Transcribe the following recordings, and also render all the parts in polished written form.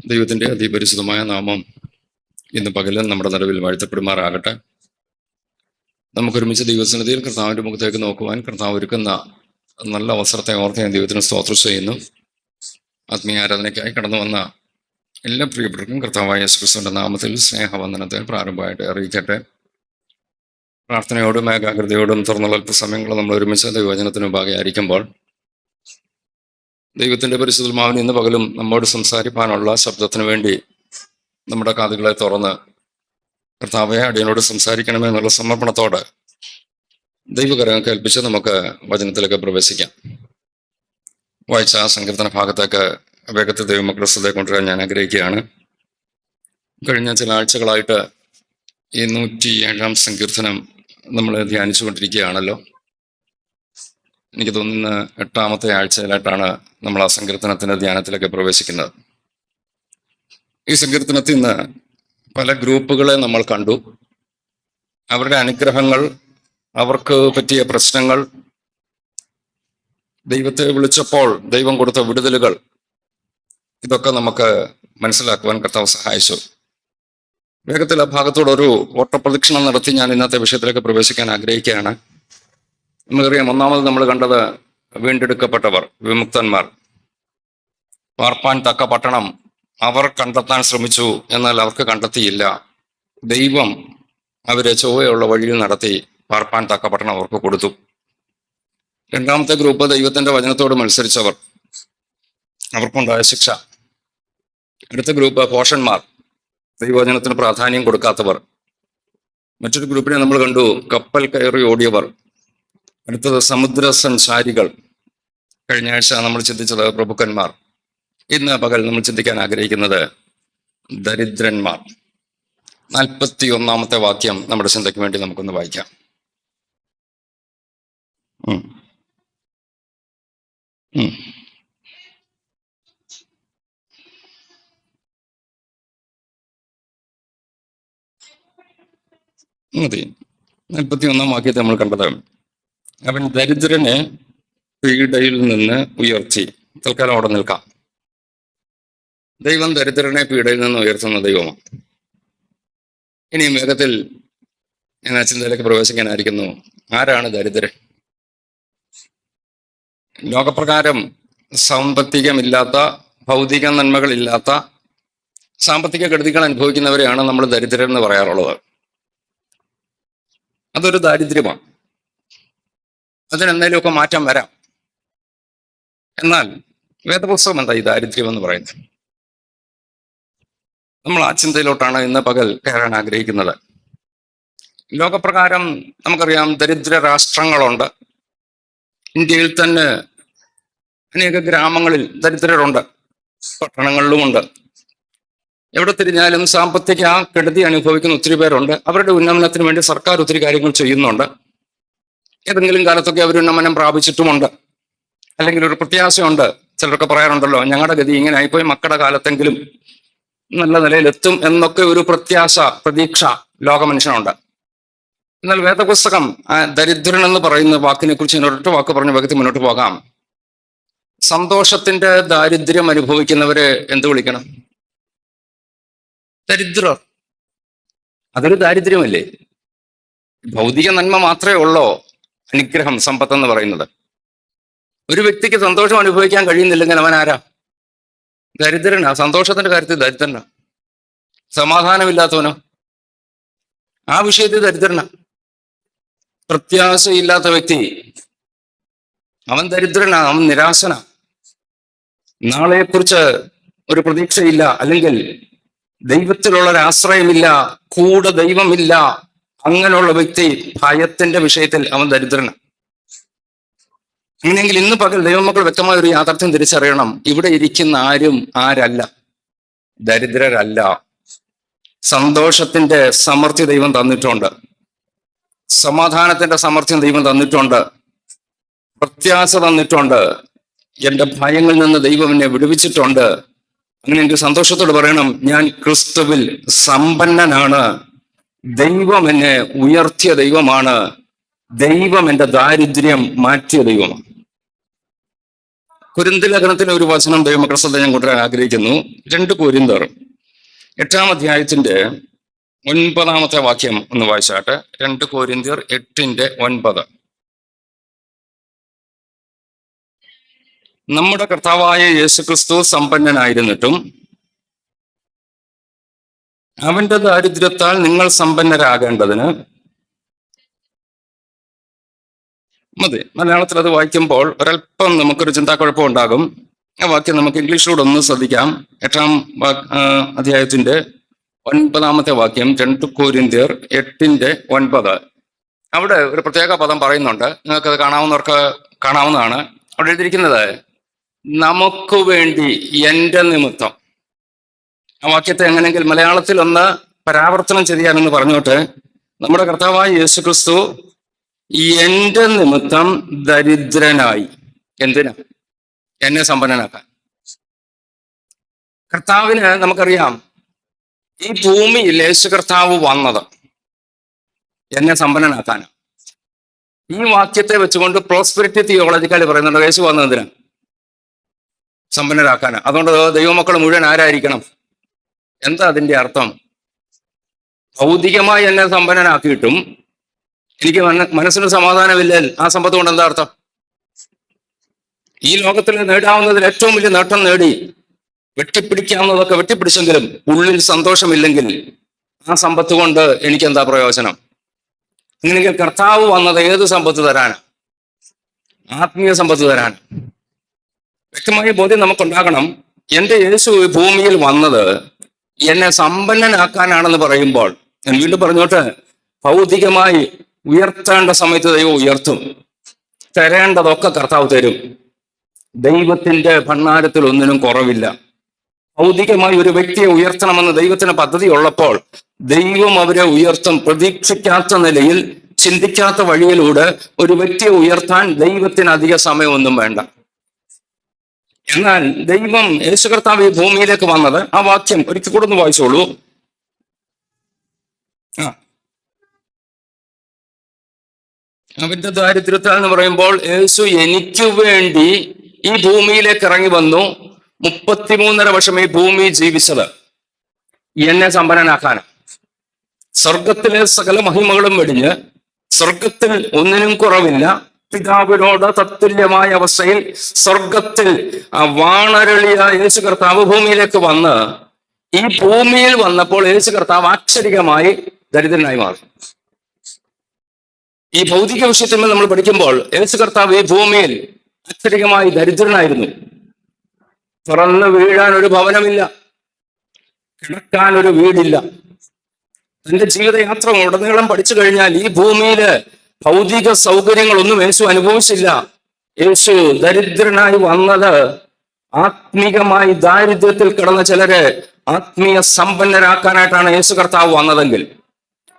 ദൈവത്തിൻ്റെ അതിപരിശുദ്ധമായ നാമം ഇന്ന് പകലും നമ്മുടെ നിലവിൽ വാഴ്ത്തപ്പെടുമാറാകട്ടെ. നമുക്കൊരുമിച്ച് ദൈവസന്നിധിയിൽ കർത്താവിൻ്റെ മുഖത്തേക്ക് നോക്കുവാൻ കർത്താവ് ഒരുക്കുന്ന നല്ല അവസരത്തെ ഓർത്ത് ഞാൻ ദൈവത്തിന് സ്തോത്രം ചെയ്യുന്നു. ആത്മീയ ആരാധനയ്ക്കായി കടന്നു വന്ന എല്ലാ പ്രിയപ്പെട്ടവർക്കും കർത്താവായ യേശുക്രിസ്തുവിന്റെ നാമത്തിൽ സ്നേഹവന്ദനത്തെ പ്രാരംഭമായിട്ട് അറിയിക്കട്ടെ. പ്രാർത്ഥനയോടും ഏകാഗ്രതയോടും തുറന്നുള്ള അല്പസമയങ്ങൾ നമ്മൾ ഒരുമിച്ച് ദൈവവചനത്തിന് മുമ്പാകെയായിരിക്കുമ്പോൾ ദൈവത്തിൻ്റെ പരിശുദ്ധാത്മാവിന് ഇന്ന് പകലും നമ്മോട് സംസാരിക്കാനുള്ള ശബ്ദത്തിന് വേണ്ടി നമ്മുടെ കാതുകളെ തുറന്ന് കർത്താവെ അടിയനോട് സംസാരിക്കണമേ എന്നുള്ള സമർപ്പണത്തോടെ ദൈവകരം കേൾപ്പിച്ച് നമുക്ക് വചനത്തിലേക്ക് പ്രവേശിക്കാം. വായിച്ച സങ്കീർത്തന ഭാഗത്തേക്ക് വേഗത്തിൽ ദൈവമക്കളുടെ ശ്രദ്ധയെ കൊണ്ടുവരാൻ ഞാൻ ആഗ്രഹിക്കുകയാണ്. കഴിഞ്ഞ ചില ആഴ്ചകളായിട്ട് ഈ 107-ാം സങ്കീർത്തനം നമ്മൾ ധ്യാനിച്ചു കൊണ്ടിരിക്കുകയാണല്ലോ. എനിക്ക് തോന്നുന്ന 8-ാമത്തെ ആഴ്ചയിലായിട്ടാണ് നമ്മൾ ആ സങ്കീർത്തനത്തിന്റെ ധ്യാനത്തിലേക്ക് പ്രവേശിക്കുന്നത്. ഈ സങ്കീർത്തനത്തിൽ നിന്ന് പല ഗ്രൂപ്പുകളെ നമ്മൾ കണ്ടു. അവരുടെ അനുഗ്രഹങ്ങൾ, അവർക്ക് പറ്റിയ പ്രശ്നങ്ങൾ, ദൈവത്തെ വിളിച്ചപ്പോൾ ദൈവം കൊടുത്ത വിടുതലുകൾ, ഇതൊക്കെ നമുക്ക് മനസ്സിലാക്കുവാൻ കർത്താവ് സഹായിച്ചു. വേഗത്തിൽ ആ ഭാഗത്തോടൊരു ഓട്ടപ്രദക്ഷിണം നടത്തി ഞാൻ ഇന്നത്തെ വിഷയത്തിലേക്ക് പ്രവേശിക്കാൻ ആഗ്രഹിക്കുകയാണ്. നമുക്കറിയാം, ഒന്നാമത് നമ്മൾ കണ്ടത് വീണ്ടെടുക്കപ്പെട്ടവർ, വിമുക്തന്മാർ. പാർപ്പാൻ തക്ക പട്ടണം അവർ കണ്ടെത്താൻ ശ്രമിച്ചു, എന്നാൽ അവർക്ക് കണ്ടെത്തിയില്ല. ദൈവം അവരെ ചൊവ്വയുള്ള വഴിയിൽ നടത്തി പാർപ്പാൻ തക്ക പട്ടണം അവർക്ക് കൊടുത്തു. രണ്ടാമത്തെ ഗ്രൂപ്പ് ദൈവത്തിന്റെ വചനത്തോട് മത്സരിച്ചവർ, അവർക്കുണ്ടായ ശിക്ഷ. അടുത്ത ഗ്രൂപ്പ് ഭോഷന്മാർ, ദൈവവചനത്തിന് പ്രാധാന്യം കൊടുക്കാത്തവർ. മറ്റൊരു ഗ്രൂപ്പിനെ നമ്മൾ കണ്ടു കപ്പൽ കയറി ഓടിയവർ. അടുത്തത് സമുദ്ര സഞ്ചാരികൾ. കഴിഞ്ഞ ആഴ്ച നമ്മൾ ചിന്തിച്ചത് പ്രഭുക്കന്മാർ. ഇന്ന് പകൽ നമ്മൾ ചിന്തിക്കാൻ ആഗ്രഹിക്കുന്നത് ദരിദ്രന്മാർ. 41-ാമത്തെ വാക്യം നമ്മുടെ ചിന്തയ്ക്ക് വേണ്ടി നമുക്കൊന്ന് വായിക്കാം. മതി. 41-ാം വാക്യത്തെ നമ്മൾ കണ്ടത്, അവൻ ദരിദ്രനെ പീഡയിൽ നിന്ന് ഉയർത്തി. തൽക്കാലം അവിടെ നിൽക്കാം. ദൈവം ദരിദ്രനെ പീഡയിൽ നിന്ന് ഉയർത്തുന്ന ദൈവമാണ്. ഇനി വേഗത്തിൽ ഞാൻ ആ ചിന്തയിലേക്ക് പ്രവേശിക്കാനായിരിക്കുന്നു. ആരാണ് ദരിദ്രൻ? ലോകപ്രകാരം സാമ്പത്തികമില്ലാത്ത, ഭൗതിക നന്മകളില്ലാത്ത, സാമ്പത്തിക കെടുതികൾ അനുഭവിക്കുന്നവരെയാണ് നമ്മൾ ദരിദ്രൻ എന്ന് പറയാറുള്ളത്. അതൊരു ദാരിദ്ര്യമാണ്. അതിനെന്തെങ്കിലുമൊക്കെ മാറ്റം വരാം. എന്നാൽ വേദപുസ്തകം എന്താ ഈ ദാരിദ്ര്യം എന്ന് പറയുന്നത്? നമ്മൾ ആ ചിന്തയിലോട്ടാണ് ഇന്ന് പകൽ കയറാൻ ആഗ്രഹിക്കുന്നത്. ലോകപ്രകാരം നമുക്കറിയാം, ദരിദ്ര രാഷ്ട്രങ്ങളുണ്ട്. ഇന്ത്യയിൽ തന്നെ അനേക ഗ്രാമങ്ങളിൽ ദരിദ്രരുണ്ട്, പട്ടണങ്ങളിലുമുണ്ട്. എവിടെ തിരിഞ്ഞാലും സാമ്പത്തിക കെടുതി അനുഭവിക്കുന്ന ഒത്തിരി പേരുണ്ട്. അവരുടെ ഉന്നമനത്തിന് വേണ്ടി സർക്കാർ ഒത്തിരി കാര്യങ്ങൾ ചെയ്യുന്നുണ്ട്. ഏതെങ്കിലും കാലത്തൊക്കെ അവർ ഉന്നമനം പ്രാപിച്ചിട്ടുമുണ്ട്. അല്ലെങ്കിൽ ഒരു പ്രത്യാശയുണ്ട്. ചിലരൊക്കെ പറയാറുണ്ടല്ലോ, ഞങ്ങളുടെ ഗതി ഇങ്ങനെ ആയിപ്പോയി, മക്കളുടെ കാലത്തെങ്കിലും നല്ല നിലയിലെത്തും എന്നൊക്കെ ഒരു പ്രതീക്ഷ ലോകമനുഷ്യനുണ്ട്. എന്നാൽ വേദപുസ്തകം ദരിദ്രൻ എന്ന് പറയുന്ന വാക്കിനെ കുറിച്ച് ഒരൊറ്റ വാക്ക് പറഞ്ഞ വ്യക്തി മുന്നോട്ട് പോകാം. സന്തോഷത്തിന്റെ ദാരിദ്ര്യം അനുഭവിക്കുന്നവരെ എന്ത് വിളിക്കണം? ദരിദ്രർ. അതൊരു ദാരിദ്ര്യമല്ലേ? ഭൗതിക നന്മ മാത്രമേ ഉള്ളോ അനുഗ്രഹം, സമ്പത്ത് എന്ന് പറയുന്നത്? ഒരു വ്യക്തിക്ക് സന്തോഷം അനുഭവിക്കാൻ കഴിയുന്നില്ലെങ്കിൽ അവൻ ആരാ? ദരിദ്രനാ. സന്തോഷത്തിന്റെ കാര്യത്തിൽ ദരിദ്രനാ. സമാധാനമില്ലാത്തവനോ? ആ വിഷയത്തിൽ ദരിദ്രനാ. പ്രത്യാശയില്ലാത്ത വ്യക്തി, അവൻ ദരിദ്രനാ, അവൻ നിരാശനാ. നാളെക്കുറിച്ച് ഒരു പ്രതീക്ഷയില്ല, അല്ലെങ്കിൽ ദൈവത്തിലുള്ളൊരാശ്രയമില്ല, കൂടെ ദൈവമില്ല. അങ്ങനെയുള്ള വ്യക്തി ഭയത്തിന്റെ വിഷയത്തിൽ അവൻ ദരിദ്രനാണ്. അങ്ങനെയെങ്കിൽ ഇന്ന് പകൽ ദൈവമക്കൾ വ്യക്തമായ ഒരു യാഥാർത്ഥ്യം തിരിച്ചറിയണം. ഇവിടെ ഇരിക്കുന്ന ആരും ആരല്ല? ദരിദ്രരല്ല. സന്തോഷത്തിന്റെ സമൃദ്ധി ദൈവം തന്നിട്ടുണ്ട്. സമാധാനത്തിന്റെ സമൃദ്ധിയും ദൈവം തന്നിട്ടുണ്ട്. പ്രത്യാശ തന്നിട്ടുണ്ട്. എന്റെ ഭയങ്ങളിൽ നിന്ന് ദൈവം എന്നെ വിടുവിച്ചിട്ടുണ്ട്. അങ്ങനെ എനിക്ക് സന്തോഷത്തോട് പറയണം, ഞാൻ ക്രിസ്തുവിൽ സമ്പന്നനാണ്. ദൈവം എന്നെ ഉയർത്തിയ ദൈവമാണ്. ദൈവം എൻ്റെ ദാരിദ്ര്യം മാറ്റിയ ദൈവമാണ്. കൊരിന്ത്യർ ലേഖനത്തിന് ഒരു വചനം ദൈവമക്കളുടെ ശ്രദ്ധ ഞാൻ കൊണ്ടുവരാൻ ആഗ്രഹിക്കുന്നു. 2 കൊരിന്ത്യർ 8-ാം അധ്യായത്തിന്റെ 9-ാമത്തെ വാക്യം ഒന്ന് വായിച്ചാട്ടെ. 2 കൊരിന്ത്യർ 8:9. നമ്മുടെ കർത്താവായ യേശുക്രിസ്തു സമ്പന്നനായിരുന്നിട്ടും അവന്റെ ദാരിദ്ര്യത്താൽ നിങ്ങൾ സമ്പന്നരാകേണ്ടതിന് മതി. മലയാളത്തിൽ അത് വായിക്കുമ്പോൾ ഒരല്പം നമുക്കൊരു ചിന്താക്കുഴപ്പം ഉണ്ടാകും. ആ വാക്യം നമുക്ക് ഇംഗ്ലീഷിലൂടെ ഒന്ന് ശ്രദ്ധിക്കാം. 8-ാം അധ്യായത്തിന്റെ 9-ാമത്തെ വാക്യം, 2 കൊരിന്ത്യർ 8:9. അവിടെ ഒരു പ്രത്യേക പദം പറയുന്നുണ്ട്. നിങ്ങൾക്കത് കാണാവുന്നവർക്ക് കാണാവുന്നതാണ്. അവിടെ എഴുതിയിരിക്കുന്നത് നമുക്ക് വേണ്ടി, എന്റെ നിമിത്തം. ആ വാക്യത്തെ എങ്ങനെയെങ്കിൽ മലയാളത്തിൽ ഒന്ന് പരാവർത്തനം ചെയ്യാനെന്ന് പറഞ്ഞോട്ട്, നമ്മുടെ കർത്താവായ യേശുക്രിസ്തു എന്റെ നിമിത്തം ദരിദ്രനായി. എന്തിനാ? എന്നെ സമ്പന്നനാക്കാൻ. കർത്താവിന് നമുക്കറിയാം, ഈ ഭൂമിയിൽ യേശു കർത്താവ് വന്നത് എന്നെ സമ്പന്നനാക്കാനാണ്. ഈ വാക്യത്തെ വെച്ചുകൊണ്ട് പ്രോസ്പെരിറ്റി തിയോളജിക്കലി പറയുന്നുണ്ട് യേശു വന്നത് എന്തിനാ? സമ്പന്നരാക്കാനാണ്. അതുകൊണ്ട് ദൈവമക്കൾ മുഴുവൻ ആരായിരിക്കണം? എന്താ അതിന്റെ അർത്ഥം? ഭൗതികമായി എന്നെ സമ്പന്നനാക്കിയിട്ടും എനിക്ക് മനസ്സിന് സമാധാനമില്ല. ആ സമ്പത്ത് കൊണ്ട് എന്താ അർത്ഥം? ഈ ലോകത്തിൽ നേടാവുന്നതിൽ ഏറ്റവും വലിയ നേട്ടം നേടി, വെട്ടിപ്പിടിക്കാവുന്നതൊക്കെ വെട്ടിപ്പിടിച്ചെങ്കിലും ഉള്ളിൽ സന്തോഷമില്ലെങ്കിൽ ആ സമ്പത്ത് കൊണ്ട് എനിക്ക് എന്താ പ്രയോജനം? അങ്ങനെയെങ്കിൽ കർത്താവ് വന്നത് ഏത് സമ്പത്ത് തരാനാണ്? ആത്മീയ സമ്പത്ത് തരാൻ. വ്യക്തമായ ബോധ്യം നമുക്കുണ്ടാകണം. എന്റെ യേശു ഭൂമിയിൽ വന്നത് എന്നെ സമ്പന്നനാക്കാനാണെന്ന് പറയുമ്പോൾ, ഞാൻ വീണ്ടും പറഞ്ഞോട്ടെ, ഭൗതികമായി ഉയർത്തേണ്ട സമയത്ത് ദൈവം ഉയർത്തും. തരേണ്ടതൊക്കെ കർത്താവ് തരും. ദൈവത്തിന്റെ ഭണ്ഡാരത്തിൽ ഒന്നിനും കുറവില്ല. ഭൗതികമായി ഒരു വ്യക്തിയെ ഉയർത്തണമെന്ന് ദൈവത്തിന് പദ്ധതി ഉള്ളപ്പോൾ ദൈവം അവരെ ഉയർത്തും. പ്രതീക്ഷിക്കാത്ത നിലയിൽ, ചിന്തിക്കാത്ത വഴിയിലൂടെ ഒരു വ്യക്തിയെ ഉയർത്താൻ ദൈവത്തിന് അധിക സമയമൊന്നും വേണ്ട. എന്നാൽ ദൈവം, യേശു കർത്താവ് ഈ ഭൂമിയിലേക്ക് വന്നത്, ആ വാക്യം ഒരിക്കൽ കൂടെ ഒന്ന് വായിച്ചോളൂ. അവന്റെ ദാരിദ്ര്യത്താൽ എന്ന് പറയുമ്പോൾ യേശു എനിക്ക് വേണ്ടി ഈ ഭൂമിയിലേക്ക് ഇറങ്ങി വന്നു. 33.5 വർഷം ഈ ഭൂമി ജീവിച്ചത് എന്നെ സമ്പന്നനാക്കാനാണ്. സ്വർഗത്തിലെ സകല മഹിമകളും വെടിഞ്ഞ്, സ്വർഗത്തിൽ ഒന്നിനും കുറവില്ല, പിതാവിനോട് തത്തുല്യമായ അവസ്ഥയിൽ സ്വർഗത്തിൽ വാണരളിയ യേശു കർത്താവ് ഭൂമിയിലേക്ക് വന്ന്, ഈ ഭൂമിയിൽ വന്നപ്പോൾ യേശു കർത്താവ് ആക്ഷരികമായി ദരിദ്രനായി മാറി. ഈ ഭൗതിക വിഷയത്തിൽ നമ്മൾ പഠിക്കുമ്പോൾ യേശു കർത്താവ് ഈ ഭൂമിയിൽ അക്ഷരികമായി ദരിദ്രനായിരുന്നു. തുറന്ന് വീഴാൻ ഒരു ഭവനമില്ല, കിടക്കാൻ ഒരു വീടില്ല. തന്റെ ജീവിതയാത്ര ഉടനീളം പഠിച്ചു കഴിഞ്ഞാൽ ഈ ഭൂമിയില് ഭൗതിക സൗകര്യങ്ങളൊന്നും യേശു അനുഭവിച്ചില്ല. യേശു ദരിദ്രനായി വന്നത് ആത്മീകമായി ദാരിദ്ര്യത്തിൽ കിടന്ന ചിലരെ ആത്മീയ സമ്പന്നരാക്കാനായിട്ടാണ് യേശു കർത്താവ് വന്നതെങ്കിൽ,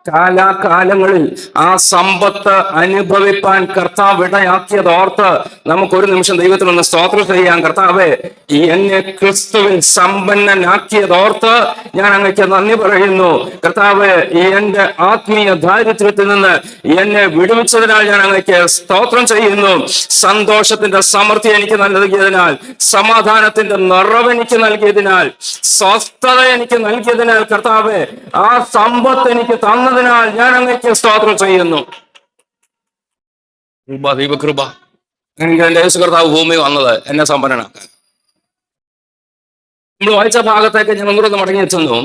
കാലാകാലങ്ങളിൽ ആ സമ്പത്ത് അനുഭവിപ്പാൻ കർത്താവ് ഇടയാക്കിയത് ഓർത്ത് നമുക്കൊരു നിമിഷം ദൈവത്തിനൊന്ന് സ്തോത്രം ചെയ്യാം. കർത്താവേ, എന്നെ ക്രിസ്തുവിൽ സമ്പന്നനാക്കിയത് ഓർത്ത് ഞാൻ അങ്ങക്ക് നന്ദി പറയുന്നു. കർത്താവേ, എന്റെ ആത്മീയ ദാരിദ്ര്യത്തിൽ നിന്ന് എന്നെ വിടുവിച്ചതിനാൽ ഞാൻ അങ്ങക്ക് സ്തോത്രം ചെയ്യുന്നു. സന്തോഷത്തിന്റെ സമൃദ്ധി എനിക്ക് നൽകിയതിനാൽ, സമാധാനത്തിന്റെ നിറവ് എനിക്ക് നൽകിയതിനാൽ, സ്വസ്ഥത എനിക്ക് നൽകിയതിനാൽ, കർത്താവേ, ആ സമ്പത്ത് എനിക്ക് തന്നതിനാൽ ഞാൻ അങ്ങേക്ക് സ്തോത്രം ചെയ്യുന്നു. ദൈവകൃപ. എനിക്ക് എന്റെ യേശു കർത്താവ് ഭൂമി വന്നത് എന്നെ സമ്പന്നനാക്കാൻ. നമ്മൾ വായിച്ച ഭാഗത്തേക്ക് ഞാൻ ഒന്നുകൂടെ മടങ്ങി വെച്ചെന്നു.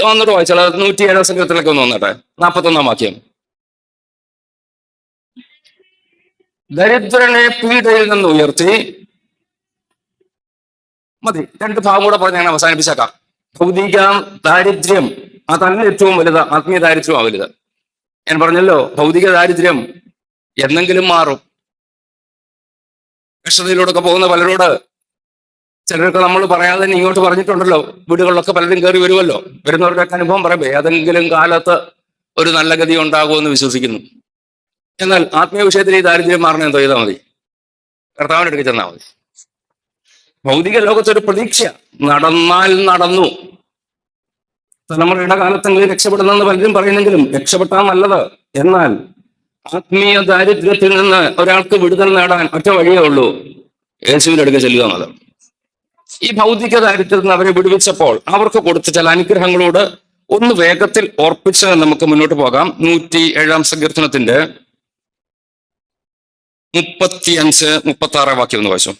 ഒന്നുകൂടെ വായിച്ചാൽ 107 സംഘത്തിലേക്ക് ഒന്ന് വന്നട്ടെ. 41-ാം വാക്യം. ദരിദ്രനെ പീഡയിൽ നിന്ന് ഉയർത്തി. മതി, 2 ഭാഗം കൂടെ പറഞ്ഞ് ഞാൻ അവസാനിപ്പിച്ചേക്കാം. ഭൗതിക ദാരിദ്ര്യം അതല്ല ഏറ്റവും വലുത്, ആത്മീയ ദാരിദ്ര്യമാണ് വലുത്. ഞാൻ പറഞ്ഞല്ലോ, ഭൗതിക ദാരിദ്ര്യം എന്നെങ്കിലും മാറും. കഷ്ടതയിലൂടെയൊക്കെ പോകുന്ന പലരോട്, ചിലരൊക്കെ നമ്മൾ പറയാതെ തന്നെ ഇങ്ങോട്ട് പറഞ്ഞിട്ടുണ്ടല്ലോ, വീടുകളിലൊക്കെ പലരും കയറി വരുമല്ലോ. വരുന്നവരുടെയൊക്കെ അനുഭവം പറയുമ്പോൾ ഏതെങ്കിലും കാലത്ത് ഒരു നല്ല ഗതി ഉണ്ടാകുമെന്ന് വിശ്വസിക്കുന്നു. എന്നാൽ ആത്മീയ വിഷയത്തിൽ ഈ ദാരിദ്ര്യം മാറണ എന്തോ ചെയ്താൽ മതി, കർത്താവിൻ്റെ അടുക്കൽ ചെന്നാൽ മതി. ഭൗതിക ലോകത്തൊരു പ്രതീക്ഷ, നടന്നാൽ നടന്നു. തലമുറയുടെ കാലത്തെങ്കിലും രക്ഷപ്പെടുന്നെന്ന് പലരും പറയുന്നെങ്കിലും രക്ഷപ്പെട്ടാൽ നല്ലത്. എന്നാൽ ആത്മീയ ദാരിദ്ര്യത്തിൽ നിന്ന് ഒരാൾക്ക് വിടുതൽ നേടാൻ ഒറ്റ വഴിയേ ഉള്ളൂ, യേശുവിന്റെ അടുക്കൽ ചെല്ലുക എന്നുള്ളത്. ഈ ഭൗതിക ദാരിദ്ര്യത്തിൽ നിന്ന് അവരെ വിടുവിച്ചപ്പോൾ അവർക്ക് കൊടുത്ത ചില അനുഗ്രഹങ്ങളോട് ഒന്ന് വേഗത്തിൽ ഓർപ്പിച്ച് നമുക്ക് മുന്നോട്ട് പോകാം. 107 സങ്കീർത്തനത്തിന്റെ 35, 36 വാക്യം ഒന്ന് വായിച്ചു.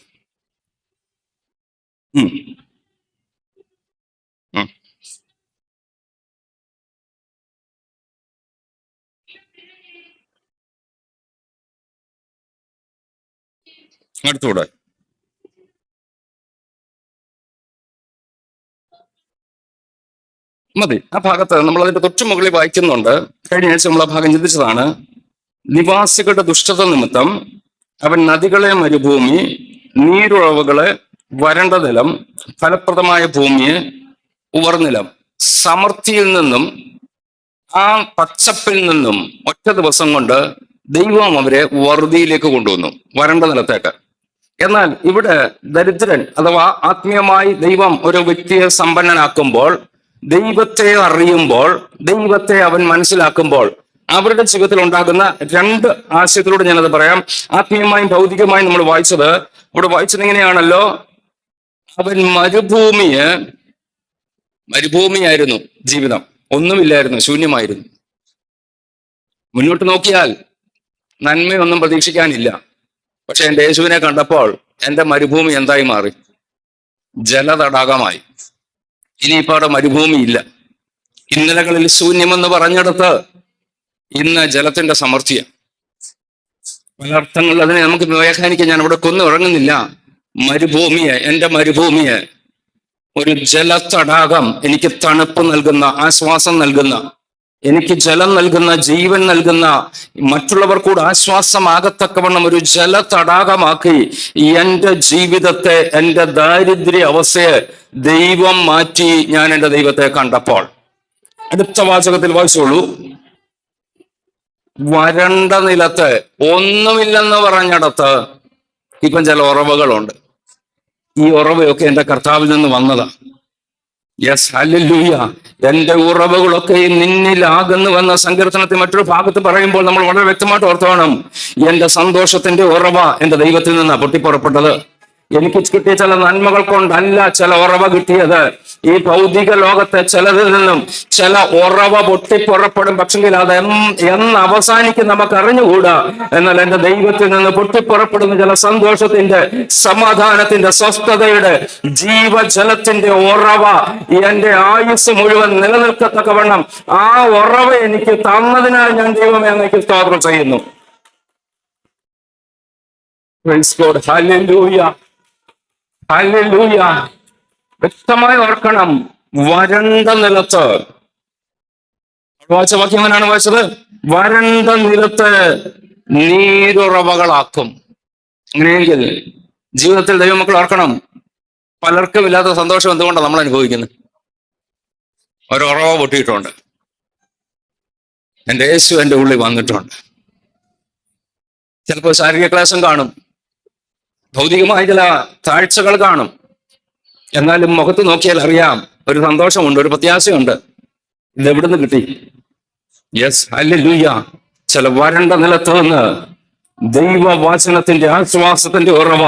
അടുത്തൂടെ മതി. ആ ഭാഗത്ത് നമ്മൾ അതിന്റെ തൊട്ടു മുകളിൽ വായിക്കുന്നുണ്ട്. കഴിഞ്ഞ ആഴ്ച നമ്മൾ ആ ഭാഗം ചിന്തിച്ചതാണ്. നിവാസികളുടെ ദുഷ്ടത നിമിത്തം അവൻ നദികളെ മരുഭൂമി, നീരുറവുകളെ വരണ്ട നിലം, ഫലപ്രദമായ ഭൂമിയെ ഉവർനിലം, സമൃദ്ധിയിൽ നിന്നും ആ പച്ചപ്പിൽ നിന്നും ഒറ്റ ദിവസം കൊണ്ട് ദൈവം അവരെ വറുതിയിലേക്ക് കൊണ്ടുവന്നു, വരണ്ട നിലത്തേക്ക്. എന്നാൽ ഇവിടെ ദരിദ്രൻ അഥവാ ആത്മീയമായി ദൈവം ഒരു വ്യക്തിയെ സമ്പന്നനാക്കുമ്പോൾ, ദൈവത്തെ അറിയുമ്പോൾ, ദൈവത്തെ അവൻ മനസ്സിലാക്കുമ്പോൾ അവരുടെ ജീവിതത്തിൽ ഉണ്ടാകുന്ന രണ്ട് ആശയത്തിലൂടെ ഞാനത് പറയാം. ആത്മീയമായും ഭൗതികമായും നമ്മൾ വായിച്ചത് ഇവിടെ വായിച്ചത് ഇങ്ങനെയാണല്ലോ. അവൻ മരുഭൂമിയായിരുന്നു ജീവിതം, ഒന്നുമില്ലായിരുന്നു, ശൂന്യമായിരുന്നു. മുന്നോട്ട് നോക്കിയാൽ നന്മയൊന്നും പ്രതീക്ഷിക്കാനില്ല. പക്ഷെ എൻ്റെ യേശുവിനെ കണ്ടപ്പോൾ എൻ്റെ മരുഭൂമി എന്തായി മാറി? ജലതടാകമായി. ഇനിയിപ്പോൾ അവിടെ മരുഭൂമിയില്ല. ഇന്നലകളിൽ ശൂന്യമെന്ന് പറഞ്ഞെടുത്ത് ഇന്ന് ജലത്തിന്റെ സമൃദ്ധിയാണ്. പല അർത്ഥങ്ങളിൽ അതിനെ നമുക്ക് വ്യാഖ്യാനിക്കാൻ ഞാൻ ഇവിടെ ഉറങ്ങുന്നില്ല. മരുഭൂമിയെ, എൻ്റെ മരുഭൂമിയെ ഒരു ജലതടാകം, എനിക്ക് തണുപ്പ് നൽകുന്ന, ആശ്വാസം നൽകുന്ന, എനിക്ക് ജലം നൽകുന്ന, ജീവൻ നൽകുന്ന, മറ്റുള്ളവർ കൂടെ ആശ്വാസമാകത്തക്കവണ്ണം ഒരു ജലതടാകമാക്കി എൻ്റെ ജീവിതത്തെ, എൻ്റെ ദാരിദ്ര്യ അവസ്ഥയെ ദൈവം മാറ്റി. ഞാൻ എൻ്റെ ദൈവത്തെ കണ്ടപ്പോൾ, അടുത്ത വാചകത്തിൽ വായിച്ചോളൂ, വരണ്ട നിലത്ത് ഒന്നുമില്ലെന്ന് പറഞ്ഞിടത്ത് ഇപ്പം ചില ഉറവുകളുണ്ട്. ഈ ഉറവയൊക്കെ എൻ്റെ കർത്താവിൽ നിന്ന് വന്നതാ. Yes, hallelujah. എൻ്റെ ഉറവുകളൊക്കെ നിന്നിലാകുന്നുവെന്ന സങ്കീർത്തനത്തിൽ മറ്റൊരു ഭാഗത്ത് പറയുമ്പോൾ നമ്മൾ വളരെ വ്യക്തമായിട്ട് ഓർത്തോണം, എൻ്റെ സന്തോഷത്തിന്റെ ഉറവ എൻ്റെ ദൈവത്തിൽ നിന്നാണ് പൊട്ടിപ്പുറപ്പെട്ടത്. എനിക്ക് കിട്ടിയ ചില നന്മകൾ കൊണ്ടല്ല ചില ഉറവ കിട്ടിയത്. ഈ ഭൗതിക ലോകത്തെ ചിലതിൽ നിന്നും ചില ഉറവ പൊട്ടിപ്പുറപ്പെടും. പക്ഷെങ്കിൽ അത് എന്ന് അവസാനിക്കും നമുക്ക് അറിഞ്ഞുകൂടാ. എന്നാൽ എൻ്റെ ദൈവത്തിൽ നിന്ന് പൊട്ടിപ്പുറപ്പെടുന്ന ചില സന്തോഷത്തിന്റെ, സമാധാനത്തിന്റെ, സ്വസ്ഥതയുടെ, ജീവജലത്തിന്റെ ഉറവ എൻ്റെ ആയുസ് മുഴുവൻ നിലനിൽക്കത്തക്കവണ്ണം ആ ഉറവ എനിക്ക് തന്നതിനാൽ ഞാൻ ദൈവമേ അങ്ങേക്ക് സ്തോത്രം ചെയ്യുന്നു. Praise God. Hallelujah. ഹല്ലേലൂയ. വ്യക്തമായി ഓർക്കണം, വരണ്ട നിലത്ത് വായിച്ച വാക്യം എങ്ങനെയാണ് വായിച്ചത്? വരണ്ട നിലത്ത് നീരുറവകളാക്കും. അങ്ങനെയെങ്കിൽ ജീവിതത്തിൽ ദൈവമക്കൾ ഓർക്കണം, പലർക്കും ഇല്ലാത്ത സന്തോഷം എന്തുകൊണ്ടാണ് നമ്മൾ അനുഭവിക്കുന്നത്? ഒരുറവ പൊട്ടിയിട്ടുണ്ട്. എൻ്റെ യേശു എൻ്റെ ഉള്ളിൽ വന്നിട്ടുണ്ട്. ചിലപ്പോൾ ശാരീരിക ക്ലേശം കാണും, ഭൗതികമായ ചില താഴ്ചകൾ കാണും. എന്നാലും മുഖത്ത് നോക്കിയാൽ അറിയാം ഒരു സന്തോഷമുണ്ട്, ഒരു പ്രത്യാശയുണ്ട്. ഇത് എവിടുന്ന് കിട്ടി? Yes, hallelujah. ചില വരണ്ട നിലത്ത് നിന്ന് ദൈവവചനത്തിന്റെ ആശ്വാസത്തിന്റെ ഉറവ,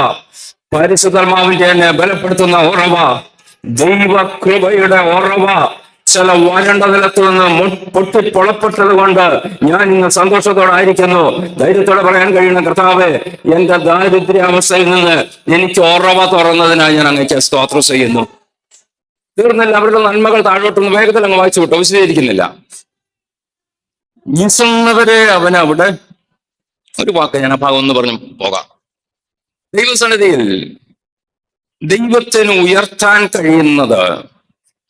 പരിശുദ്ധാത്മാവിന്റെ എന്നെ ബലപ്പെടുത്തുന്ന ഉറവ, ദൈവകൃപയുടെ ഉറവ ചില വരണ്ട നിലത്ത് നിന്ന് പൊട്ടിപ്പൊളപ്പെട്ടത് കൊണ്ട് ഞാൻ ഇന്ന് സന്തോഷത്തോടെ ആയിരിക്കുന്നു. ധൈര്യത്തോടെ പറയാൻ കഴിയുന്ന കർത്താവേ, എന്റെ ദാരിദ്ര്യാവസ്ഥയിൽ നിന്ന് എനിക്ക് ഉറവ തുറന്നതിനായി ഞാൻ അങ്ങേക്ക് സ്തോത്രം ചെയ്യുന്നു. തീർന്നില്ല, അവരുടെ നന്മകൾ താഴോട്ടൊന്ന് വേഗത്തിൽ അങ്ങ് വായിച്ചു വിട്ടു, വിശദീകരിക്കുന്നില്ല. ഈസുന്നവരെ അവൻ അവിടെ ഒരു വാക്ക് ഞാൻ ആ ഭാഗം ഒന്ന് പറഞ്ഞു പോകാം. ദൈവസന്നിധിയിൽ ദൈവത്തിന് ഉയർത്താൻ കഴിയുന്നത്,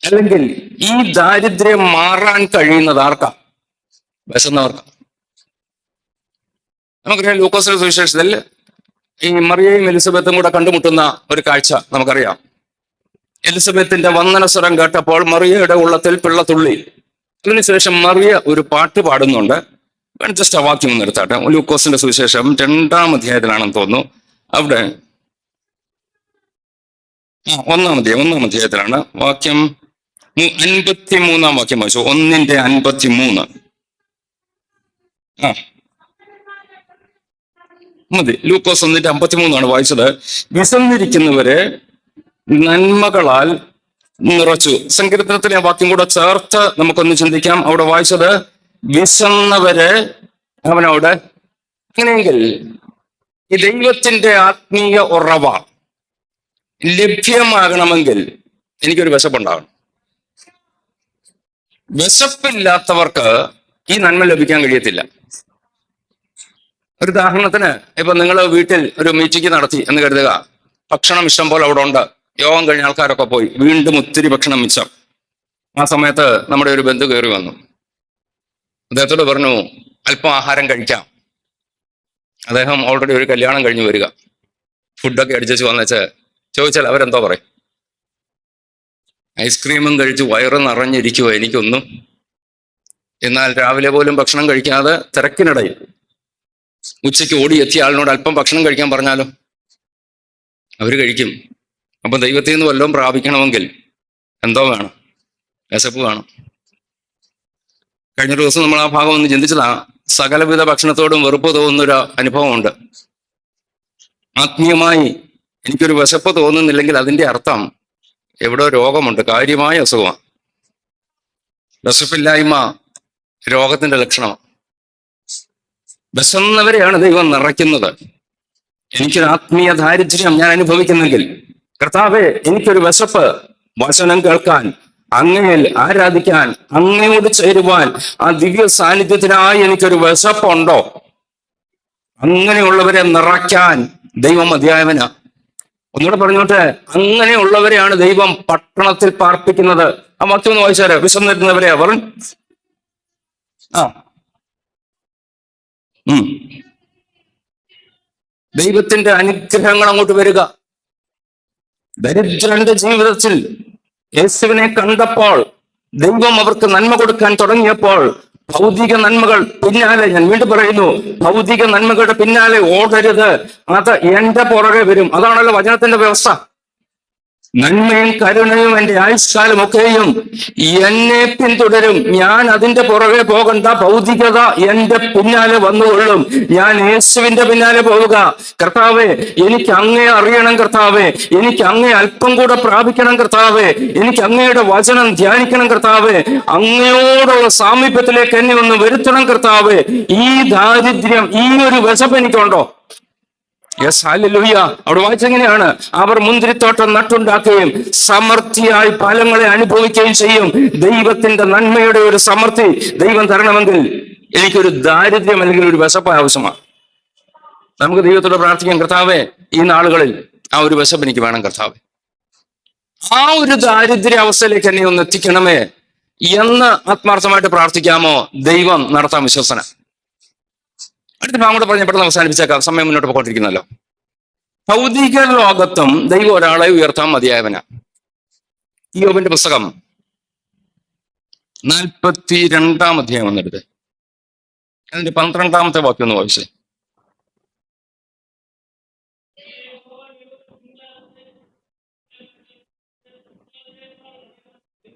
അല്ലെങ്കിൽ ഈ ദാരിദ്ര്യം മാറാൻ കഴിയുന്നത് ആർക്കാ? വിശന്നവർക്കാ. നമുക്കറിയാം, ലൂക്കോസിന്റെ സുവിശേഷത്തിൽ ഈ മറിയയും എലിസബത്തും കൂടെ കണ്ടുമുട്ടുന്ന ഒരു കാഴ്ച നമുക്കറിയാം. എലിസബത്തിന്റെ വന്ദന സ്വരം കേട്ടപ്പോൾ മറിയയുടെ ഉള്ളത്തിൽ പിള്ളത്തുള്ളി. അതിനുശേഷം മറിയ ഒരു പാട്ട് പാടുന്നുണ്ട്. ജസ്റ്റ് ആ വാക്യം ഒന്ന് എടുത്താട്ടെ. ലൂക്കോസിന്റെ സുവിശേഷം 2-ാം അധ്യായത്തിലാണെന്ന് തോന്നുന്നു. അവിടെ 1-ാം അധ്യായത്തിലാണ് വാക്യം 53-ാം വാക്യം വായിച്ചു. 1:53. മതി. ലൂക്കോസ് 1:53 വായിച്ചത്. വിശന്നിരിക്കുന്നവരെ നന്മകളാൽ നിറച്ചു. സങ്കീർത്തനത്തിലെ വാക്യം കൂടെ ചേർത്ത് നമുക്കൊന്ന് ചിന്തിക്കാം. അവിടെ വായിച്ചത് വിശന്നവരെ അവനോട്. അങ്ങനെയെങ്കിൽ ഈ ദൈവത്തിന്റെ ആത്മീയ ഉറവ ലഭ്യമാകണമെങ്കിൽ എനിക്കൊരു വിശപ്പുണ്ടാകണം. വിശപ്പില്ലാത്തവർക്ക് ഈ നന്മ ലഭിക്കാൻ കഴിയത്തില്ല. ഒരു ഉദാഹരണത്തിന്, ഇപ്പൊ നിങ്ങൾ വീട്ടിൽ ഒരു മീറ്റിംഗ് നടത്തി എന്ന് കരുതുക. ഭക്ഷണം ഇഷ്ടം പോലെ അവിടെ ഉണ്ട്. യോഗം കഴിഞ്ഞ ആൾക്കാരൊക്കെ പോയി. വീണ്ടും ഒത്തിരി ഭക്ഷണം മിച്ചം. ആ സമയത്ത് നമ്മുടെ ഒരു ബന്ധു കയറി വന്നു. അദ്ദേഹത്തോട് പറഞ്ഞു, അല്പം ആഹാരം കഴിക്കാം. അദ്ദേഹം ഓൾറെഡി ഒരു കല്യാണം കഴിഞ്ഞു വരിക. ഫുഡൊക്കെ അടിച്ചു വന്നേച്ച് ചോദിച്ചാൽ അവരെന്തോ പറയും? ഐസ്ക്രീമും കഴിച്ച് വയറ് നിറഞ്ഞിരിക്കുവോ എനിക്കൊന്നും. എന്നാൽ രാവിലെ പോലും ഭക്ഷണം കഴിക്കാതെ തിരക്കിനിടയിൽ ഉച്ചയ്ക്ക് ഓടിയെത്തിയ ആളിനോട് അല്പം ഭക്ഷണം കഴിക്കാൻ പറഞ്ഞാലോ അവർ കഴിക്കും. അപ്പൊ ദൈവത്തിൽ നിന്ന് വല്ലതും പ്രാപിക്കണമെങ്കിൽ എന്തോ വേണം? വിശപ്പ് വേണം. കഴിഞ്ഞ ദിവസം നമ്മൾ ആ ഭാഗം ഒന്ന് ചിന്തിച്ചതാ. സകലവിധ ഭക്ഷണത്തോടും വെറുപ്പ് തോന്നുന്നൊരു അനുഭവമുണ്ട്. ആത്മീയമായി എനിക്കൊരു വിശപ്പ് തോന്നുന്നില്ലെങ്കിൽ അതിന്റെ അർത്ഥം എവിടോ രോഗമുണ്ട്, കാര്യമായ അസുഖമാണ്. വിശപ്പില്ലായ്മ രോഗത്തിന്റെ ലക്ഷണമാണ്. വിശന്നവരെയാണ് ദൈവം നിറയ്ക്കുന്നത്. എനിക്കൊരു ആത്മീയ ദാരിദ്ര്യം ഞാൻ അനുഭവിക്കുന്നെങ്കിൽ, കർത്താവേ എനിക്കൊരു വിശപ്പ്, വചനം കേൾക്കാൻ, അങ്ങയിൽ ആരാധിക്കാൻ, അങ്ങയോട് ചേരുവാൻ, ആ ദിവ്യ സാന്നിധ്യത്തിനായി എനിക്കൊരു വിശപ്പുണ്ടോ? അങ്ങനെയുള്ളവരെ നിറയ്ക്കാൻ ദൈവം മതിയായവനാ. ഒന്നുകൂടെ പറഞ്ഞോട്ടെ, അങ്ങനെയുള്ളവരെയാണ് ദൈവം പട്ടണത്തിൽ പാർപ്പിക്കുന്നത്. ആ വാക്യം ഒന്ന് വായിച്ചാല്. വിശന്നിരുന്നവരെയാ പറഞ്ഞു. ദൈവത്തിന്റെ അനുഗ്രഹങ്ങൾ അങ്ങോട്ട് വരിക. ദരിദ്രന്റെ ജീവിതത്തിൽ യേശുവിനെ കണ്ടപ്പോൾ, ദൈവം അവർക്ക് നന്മ കൊടുക്കാൻ തുടങ്ങിയപ്പോൾ, ഭൗതിക നന്മകൾ പിന്നാലെ, ഞാൻ വീണ്ടും പറയുന്നു, ഭൗതിക നന്മകളുടെ പിന്നാലെ ഓടരുത്. അത് എന്റെ പുറകെ വരും. അതാണല്ലോ വചനത്തിന്റെ വ്യവസ്ഥ. നന്മയും കരുണയും എന്റെ ആയുഷ്കാലം ഒക്കെയും എന്നെ പിന്തുടരും. ഞാൻ അതിന്റെ പുറകെ പോകണ്ട. ഭൗതികത എന്റെ പിന്നാലെ വന്നുകൊള്ളും. ഞാൻ യേശുവിന്റെ പിന്നാലെ പോവുക. കർത്താവേ എനിക്ക് അങ്ങയെ അറിയണം കർത്താവേ, എനിക്ക് അങ്ങയെ അല്പം കൂടെ പ്രാപിക്കണം കർത്താവേ, എനിക്ക് അങ്ങയുടെ വചനം ധ്യാനിക്കണം കർത്താവേ, അങ്ങയോടുള്ള സാമീപ്യത്തിലേക്ക് എന്നെ ഒന്ന് വരുത്തണം കർത്താവേ. ഈ ദാരിദ്ര്യം, ഈ ഒരു വിശപ്പ് എനിക്കുണ്ടോ? Yes, hallelujah. അവിടെ വായിച്ചെങ്ങനെയാണ്? അവർ മുന്തിരിത്തോട്ടം നട്ടുണ്ടാക്കുകയും സമൃദ്ധിയായി ഫലങ്ങളെ അനുഭവിക്കുകയും ചെയ്യും. ദൈവത്തിന്റെ നന്മയുടെ ഒരു സമൃദ്ധി ദൈവം തരണമെങ്കിൽ എനിക്കൊരു ദാരിദ്ര്യം അല്ലെങ്കിൽ ഒരു വിശപ്പ് ആവശ്യമാണ്. നമുക്ക് ദൈവത്തോട് പ്രാർത്ഥിക്കാം, കർത്താവേ ഈ നാളുകളിൽ ആ ഒരു വിശപ്പ് എനിക്ക് വേണം കർത്താവേ. ആ ഒരു ദാരിദ്ര്യ അവസ്ഥയിലേക്ക് എന്നെ ഒന്ന് എത്തിക്കണമേ എന്ന് ആത്മാർത്ഥമായിട്ട് പ്രാർത്ഥിക്കാമോ? ദൈവം നടത്താൻ വിശ്വസന. അടുത്ത ഭാഗം കൂടെ പറഞ്ഞ് പെട്ടെന്ന് അവസാനിപ്പിച്ചേക്കാം, സമയം മുന്നോട്ട് പോയിക്കൊണ്ടിരിക്കുന്നല്ലോ. ഭൗതിക ലോകത്തും ദൈവം ഒരാളെ ഉയർത്താൻ മതിയായവനാ. ഇയ്യോബിന്റെ പുസ്തകം 42 അധ്യായം വന്നെടുത്ത് അതിന്റെ 12 വാക്യം ഒന്ന് വായിച്ചേ.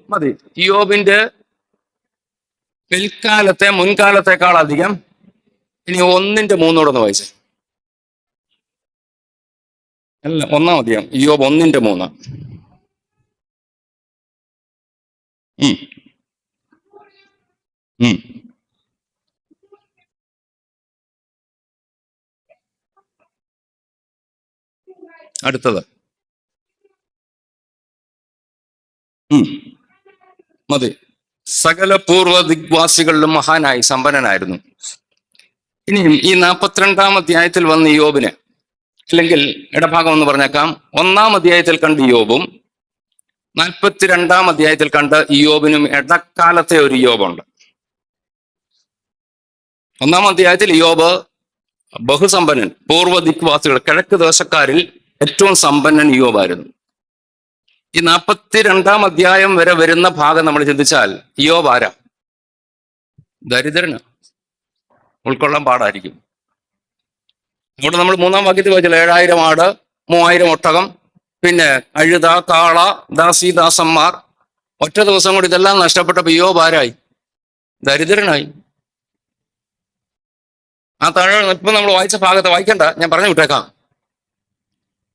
മതി. ഇയ്യോബിന്റെ പിൽക്കാലത്തെ മുൻകാലത്തെക്കാൾ അധികം. ഇനി 1:3 വായിച്ചേ. അല്ല, 1 അധ്യായം ഇയ്യോബ് 1:3. അടുത്തത് മതി. സകല പൂർവ്വ ദിഗ്വാസികളിലും മഹാനായി സമ്പന്നനായിരുന്നു. ഇനിയും ഈ 42 അധ്യായത്തിൽ വന്ന ഇയ്യോബിന്, അല്ലെങ്കിൽ ഇടഭാഗം എന്ന് പറഞ്ഞേക്കാം, 1 അധ്യായത്തിൽ കണ്ട ഇയ്യോബും 42 അധ്യായത്തിൽ കണ്ട ഇയ്യോബിനും ഇടക്കാലത്തെ ഒരു ഇയ്യോബുണ്ട്. 1 അധ്യായത്തിൽ ഇയ്യോബ് ബഹുസമ്പന്നൻ, പൂർവ്വ ദിക്വാസികൾ, കിഴക്ക് ദേശക്കാരിൽ ഏറ്റവും സമ്പന്നൻ ഇയ്യോബായിരുന്നു. ഈ 42 അധ്യായം വരെ വരുന്ന ഭാഗം നമ്മൾ ചിന്തിച്ചാൽ ഇയ്യോബ് ആരാ? ദരിദ്രനാ. ഉൾക്കൊള്ളാൻ പാടായിരിക്കും. അവിടെ നമ്മൾ 3 വാക്യത്തിൽ വായിച്ചാൽ 7000 ആട്, 3000 ഒട്ടകം, പിന്നെ കഴുത, കാള, ദാസന്മാർ. ഒറ്റ ദിവസം കൂടി ഇതെല്ലാം നഷ്ടപ്പെട്ടപ്പോൾ ഇയ്യോബ് ആരായി? ദരിദ്രനായി. ആ താഴെ ഇപ്പൊ നമ്മൾ വായിച്ച ഭാഗത്ത് വായിക്കണ്ട, ഞാൻ പറഞ്ഞു വിട്ടേക്കാം.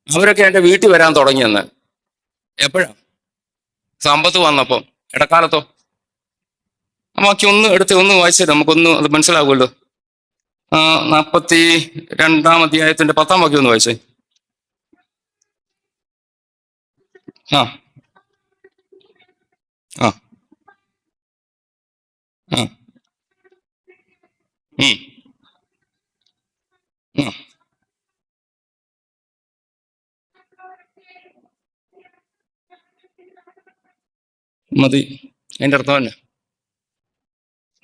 അവരൊക്കെ എന്റെ വീട്ടിൽ വരാൻ തുടങ്ങിയെന്ന്. എപ്പോഴാ? സമ്പത്ത് വന്നപ്പം. ഇടക്കാലത്തോ? ബാക്കി ഒന്ന് എടുത്ത് ഒന്ന് വായിച്ചാൽ നമുക്കൊന്ന് അത് മനസ്സിലാകുമല്ലോ. 42 അധ്യായത്തിന്റെ 10 വാക്യം ഒന്ന് വായിച്ചേ. ആ ആ ആ ഉം ഉം. മതി. അതിന്റെ അർത്ഥം തന്നെ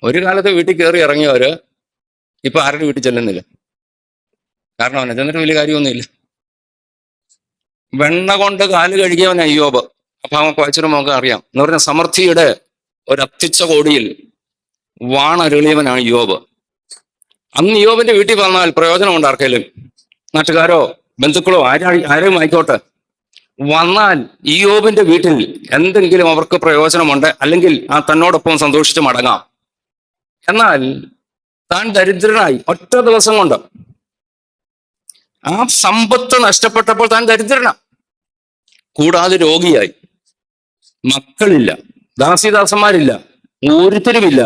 ഒരു കാലത്ത് വീട്ടിൽ കയറി ഇറങ്ങിയവര് ഇപ്പൊ ആരുടെ വീട്ടിൽ ചെല്ലുന്നില്ല. കാരണം അവനെ ചെന്നിട്ട് വലിയ കാര്യമൊന്നുമില്ല. വെണ്ണ കൊണ്ട് കാല് കഴുകിയവൻ അയ്യോബ്. അപ്പൊ നമുക്ക് വായിച്ചിട്ട് നമുക്ക് അറിയാം എന്ന് പറഞ്ഞ സമൃദ്ധിയുടെ ഒരു അത്യുച്ച കോടിയിൽ വാണരുളിയവനാണ് യോബ്. അന്ന് യോബിന്റെ വീട്ടിൽ വന്നാൽ പ്രയോജനമുണ്ട് ആർക്കെങ്കിലും? നാട്ടുകാരോ ബന്ധുക്കളോ ആരെയും ആയിക്കോട്ടെ, വന്നാൽ ഈ യോബിന്റെ വീട്ടിൽ എന്തെങ്കിലും അവർക്ക് പ്രയോജനമുണ്ട്, അല്ലെങ്കിൽ ആ തന്നോടൊപ്പം സന്തോഷിച്ച് മടങ്ങാം. എന്നാൽ താൻ ദരിദ്രനായി ഒറ്റ ദിവസം കൊണ്ട് ആ സമ്പത്ത് നഷ്ടപ്പെട്ടപ്പോൾ താൻ ദരിദ്രനാ, കൂടാതെ രോഗിയായി, മക്കളില്ല, ദാസിദാസന്മാരില്ല, ഒരുത്തരുമില്ല.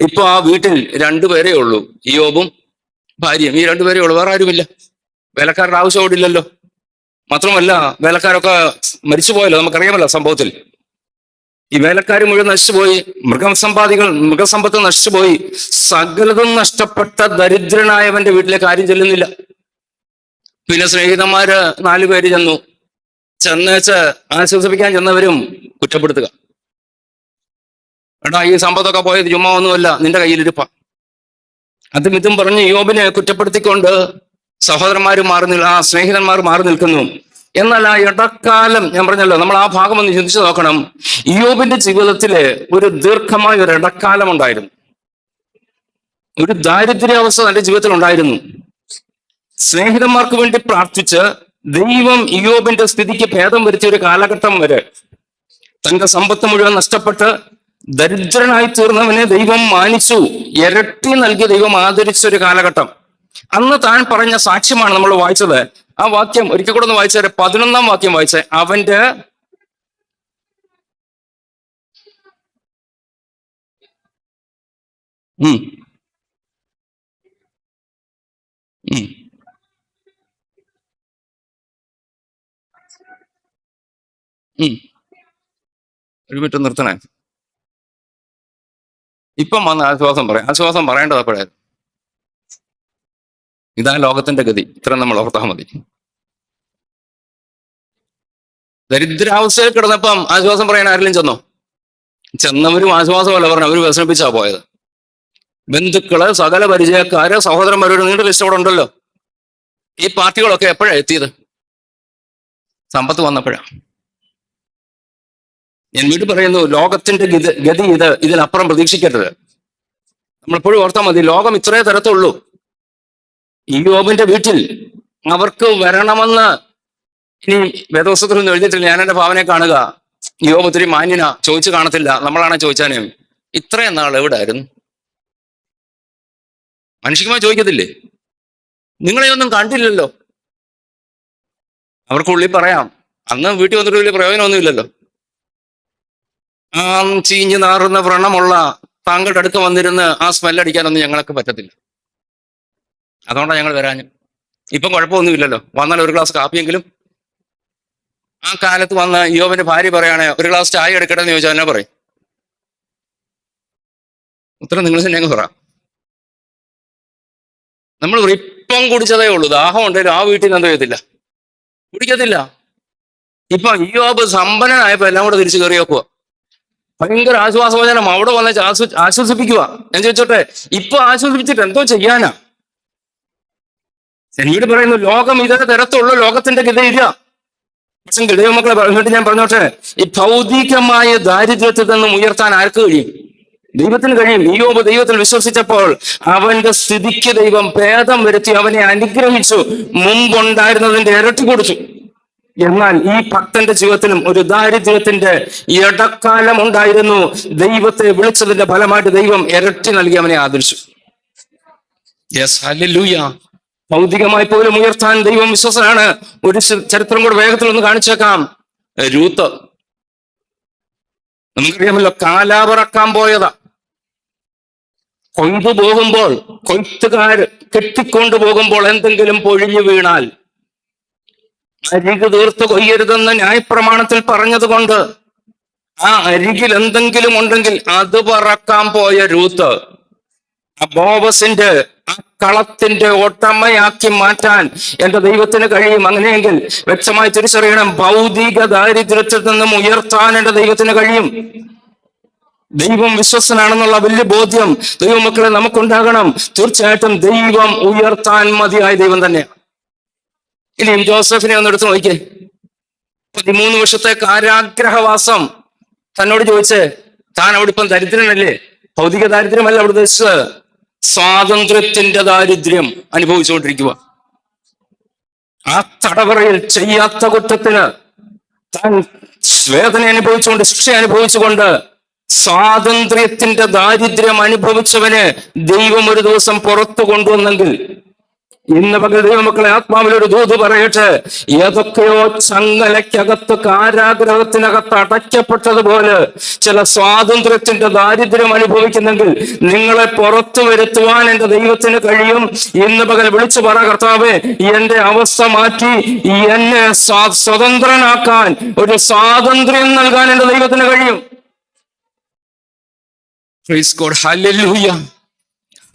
ഇപ്പൊ ആ വീട്ടിൽ 2 പേരേ ഉള്ളൂ, യോബും ഭാര്യയും. ഈ 2 പേരേ ഉള്ളൂ, വേറെ ആരുമില്ല. വേലക്കാരുടെ ആവശ്യം അവിടെ ഇല്ലല്ലോ. മാത്രമല്ല വേലക്കാരൊക്കെ മരിച്ചുപോയല്ലോ, നമുക്കറിയാമല്ലോ സംഭവത്തിൽ. ഈ വേലക്കാർ മുഴുവൻ നശിച്ചുപോയി, മൃഗസമ്പത്ത് നശിച്ചുപോയി, സകലതും നഷ്ടപ്പെട്ട ദരിദ്രനായവന്റെ വീട്ടിലേക്ക് ആരും ചെല്ലുന്നില്ല. പിന്നെ സ്നേഹിതന്മാര് 4 പേര് ചെന്നേച്ച് ആശ്വസിപ്പിക്കാൻ ചെന്നവരും കുറ്റപ്പെടുത്തുക. എടാ, ഈ സമ്പത്തൊക്കെ പോയത് ചുമ്മാ ഒന്നുമല്ല, നിന്റെ കയ്യിലിരിപ്പ. അതും ഇതും പറഞ്ഞ് യോബിനെ കുറ്റപ്പെടുത്തിക്കൊണ്ട് സ്നേഹിതന്മാർ മാറി നിൽക്കുന്നു. എന്നാൽ ആ ഇടക്കാലം, ഞാൻ പറഞ്ഞല്ലോ, നമ്മൾ ആ ഭാഗം ഒന്ന് ചിന്തിച്ചു നോക്കണം. യോബിന്റെ ജീവിതത്തില് ഒരു ദീർഘമായ ഒരു ഇടക്കാലം ഉണ്ടായിരുന്നു. ഒരു ദാരിദ്ര്യാവസ്ഥ തന്റെ ജീവിതത്തിൽ ഉണ്ടായിരുന്നു. സ്നേഹിതന്മാർക്ക് വേണ്ടി പ്രാർത്ഥിച്ച് ദൈവം യോബിന്റെ സ്ഥിതിക്ക് ഭേദം വരുത്തിയ ഒരു കാലഘട്ടം വരെ, തന്റെ സമ്പത്ത് മുഴുവൻ നഷ്ടപ്പെട്ട് ദരിദ്രനായി തീർന്നവനെ ദൈവം മാനിച്ചു, ഇരട്ടി നൽകി ദൈവം ആദരിച്ച ഒരു കാലഘട്ടം. അന്ന് താൻ പറഞ്ഞ സാക്ഷ്യമാണ് നമ്മൾ വായിച്ചത്. ആ വാക്യം ഒരിക്കൽ കൂടെ ഒന്ന് വായിച്ചേ. 11 വാക്യം വായിച്ചേ. അവന്റെ ഉം ഉം ഉം ഒരു മിനിറ്റ് നിർത്തണേ. ഇപ്പം വന്ന് ആശ്വാസം പറയാം. ആശ്വാസം പറയേണ്ടത് അപ്പോഴായിരുന്നു. ഇതാ ലോകത്തിന്റെ ഗതി. ഇത്ര നമ്മൾ ഓർത്താൽ മതി. ദരിദ്രാവസ്ഥയിൽ കിടന്നപ്പം ആശ്വാസം പറയാൻ ആരെങ്കിലും ചെന്നവരും ആശ്വാസമല്ല പറഞ്ഞു, അവര് വ്യസനിപ്പിച്ചാ പോയത്. ബന്ധുക്കള്, സകല പരിചയക്കാര്, സഹോദരന്മാരോട് നീണ്ട ലിസ്റ്റ് അവിടെ ഉണ്ടല്ലോ. ഈ പാർട്ടികളൊക്കെ എപ്പോഴാ എത്തിയത്? സമ്പത്ത് വന്നപ്പോഴാ. ഞാൻ വീണ്ടും പറയുന്നു, ലോകത്തിന്റെ ഗതി ഇതിനപ്പുറം പ്രതീക്ഷിക്കരുത്. നമ്മളെപ്പോഴും ഓർത്താൽ മതി, ലോകം ഇത്രേ തരത്തുള്ളൂ. ഈ യോബിന്റെ വീട്ടിൽ അവർക്ക് വരണമെന്ന് ഇനി വേദപുസ്തകത്തിൽ എഴുതിയിട്ടില്ല. ഞാൻ എന്റെ ഭാവനെ കാണുക, യോബ് ഒത്തിരി മാന്യന, ചോദിച്ചു കാണത്തില്ല. നമ്മളാണ് ചോദിച്ചാനേ, ഇത്രയും നാൾ എവിടെ ആയിരുന്നു? മനുഷ്യമായി ചോദിക്കത്തില്ലേ? നിങ്ങളെയൊന്നും കണ്ടില്ലല്ലോ. അവർക്കുള്ളിൽ പറയാം, അന്ന് വീട്ടിൽ വന്നിട്ട് വലിയ പ്രയോജനമൊന്നുമില്ലല്ലോ. ആ ചീഞ്ഞു നാറുന്ന വ്രണമുള്ള താങ്കളുടെ അടുത്ത് വന്നിരുന്ന് ആ സ്മെല്ലടിക്കാനൊന്നും ഞങ്ങൾക്ക് പറ്റത്തില്ല. അതുകൊണ്ടാണ് ഞങ്ങൾ വരാഞ്ഞു. ഇപ്പം കുഴപ്പമൊന്നുമില്ലല്ലോ. വന്നാൽ ഒരു ഗ്ലാസ് കാപ്പിയെങ്കിലും. ആ കാലത്ത് വന്ന് യോബിന്റെ ഭാര്യ പറയാണ്, ഒരു ഗ്ലാസ് ചായ എടുക്കട്ടെ എന്ന് ചോദിച്ചാൽ എന്നാ പറയും? ഉത്തരം നിങ്ങൾ തന്നെ അങ്ങ് പറ. നമ്മൾ ഇപ്പം കുടിച്ചതേ ഉള്ളൂ. ദാഹം ഉണ്ടെങ്കിലും ആ വീട്ടിൽ നിന്ന് എന്തോ ചെയ്യത്തില്ല, കുടിക്കത്തില്ല. ഇപ്പൊ യോബ് സമ്പന്നനായപ്പോ എല്ലാം കൂടെ തിരിച്ചു കയറി വെക്കുക. ഭയങ്കര ആശ്വാസവചനം അവിടെ വന്ന് ആശ്വസിപ്പിക്കുക. ഞാൻ ചോദിച്ചോട്ടെ, ഇപ്പൊ ആശ്വസിപ്പിച്ചിട്ട് എന്തോ ചെയ്യാനാ? എന്നോട് പറയുന്നു, ലോകം ഇതേ തരത്തുള്ള ലോകത്തിന്റെ ഗതിയില്ല. പക്ഷെ ദൈവമക്കളെ പറഞ്ഞിട്ട് ഞാൻ പറഞ്ഞോട്ടെ, ഈ ഭൗതികമായ ദാരിദ്ര്യത്തിൽ നിന്നും ഉയർത്താൻ ആർക്ക് കഴിയും? ദൈവത്തിന് കഴിയും. യോബ് ദൈവത്തിൽ വിശ്വസിച്ചപ്പോൾ അവന്റെ സ്ഥിതിക്ക് ദൈവം ഭേദം വരുത്തി അവനെ അനുഗ്രഹിച്ചു, മുമ്പുണ്ടായിരുന്നതിന്റെ ഇരട്ടി കൊടുത്തു. എന്നാൽ ഈ ഭക്തന്റെ ജീവിതത്തിലും ഒരു ദാരിദ്ര്യത്തിന്റെ ഇടക്കാലം ഉണ്ടായിരുന്നു. ദൈവത്തെ വിളിച്ചതിന്റെ ഫലമായിട്ട് ദൈവം ഇരട്ടി നൽകി അവനെ ആദരിച്ചു. Yes, hallelujah. ഭൗതികമായി പോലും ഉയർത്താൻ ദൈവം വിശ്വസനാണ്. ഒരു ചരിത്രം കൂടെ വേഗത്തിൽ ഒന്ന് കാണിച്ചേക്കാം. രൂത്ത്, നമുക്കറിയാമല്ലോ, കാലാപറക്കാൻ പോയതാ. കൊയ്തു പോകുമ്പോൾ, കൊയ്ത്തുകാർ കെട്ടിക്കൊണ്ടു പോകുമ്പോൾ എന്തെങ്കിലും പൊഴിഞ്ഞു വീണാൽ അരികു തീർത്ത് കൊയ്യരുതെന്ന് ന്യായപ്രമാണത്തിൽ പറഞ്ഞത് കൊണ്ട് ആ അരികിൽ എന്തെങ്കിലും ഉണ്ടെങ്കിൽ അത് പറക്കാൻ പോയ രൂത്ത് ആ ബോവസിന്റെ ആ കളത്തിന്റെ ഒട്ടമ്മയാക്കി മാറ്റാൻ എന്റെ ദൈവത്തിന് കഴിയും. അങ്ങനെയെങ്കിൽ വ്യക്തമായി തിരിച്ചറിയണം, ഭൗതിക ദാരിദ്ര്യത്തിൽ നിന്നും ഉയർത്താൻ എന്റെ ദൈവത്തിന് കഴിയും. ദൈവം വിശ്വസനാണെന്നുള്ള വലിയ ബോധ്യം ദൈവമക്കളെ നമുക്കുണ്ടാകണം. തീർച്ചയായിട്ടും ദൈവം ഉയർത്താൻ മതിയായ ദൈവം തന്നെയാണ്. ഇനിയും ജോസഫിനെ ഒന്ന് എടുത്തു നോക്കിയേ. 13 വർഷത്തെ കാരാഗ്രഹവാസം. തന്നോട് ചോദിച്ചേ, താൻ അവിടെ ഇപ്പം ദരിദ്രനല്ലേ? ഭൗതിക ദാരിദ്ര്യമല്ല അവിടെ ഉദ്ദേശിച്ചത്, സ്വാതന്ത്ര്യത്തിന്റെ ദാരിദ്ര്യം അനുഭവിച്ചുകൊണ്ടിരിക്കുക. ആ തടവറയിൽ ചെയ്യാത്ത കുറ്റത്തിന് താൻ വേദന അനുഭവിച്ചുകൊണ്ട്, ശിക്ഷ അനുഭവിച്ചുകൊണ്ട്, സ്വാതന്ത്ര്യത്തിന്റെ ദാരിദ്ര്യം അനുഭവിച്ചവന് ദൈവം ഒരു ദിവസം പുറത്തു കൊണ്ടുവന്നെങ്കിൽ, ഇന്ന് പകൽ ദൈവമക്കളെ ആത്മാവിലൊരു ദൂത് പറയട്ടെ, ഏതൊക്കെയോ ചങ്ങലയ്ക്കകത്ത്, കാരാഗ്രഹത്തിനകത്ത് അടയ്ക്കപ്പെട്ടതുപോലെ ചില സ്വാതന്ത്ര്യത്തിന്റെ ദാരിദ്ര്യം അനുഭവിക്കുന്നെങ്കിൽ നിങ്ങളെ പുറത്തു വരുത്തുവാൻ എന്റെ ദൈവത്തിന് കഴിയും. ഇന്ന് പകൽ വിളിച്ചു പറ, കർത്താവേ, എന്റെ അവസ്ഥ മാറ്റി എന്നെ സ്വതന്ത്രനാക്കാൻ, ഒരു സ്വാതന്ത്ര്യം നൽകാൻ എന്റെ ദൈവത്തിന് കഴിയും. Praise God, hallelujah,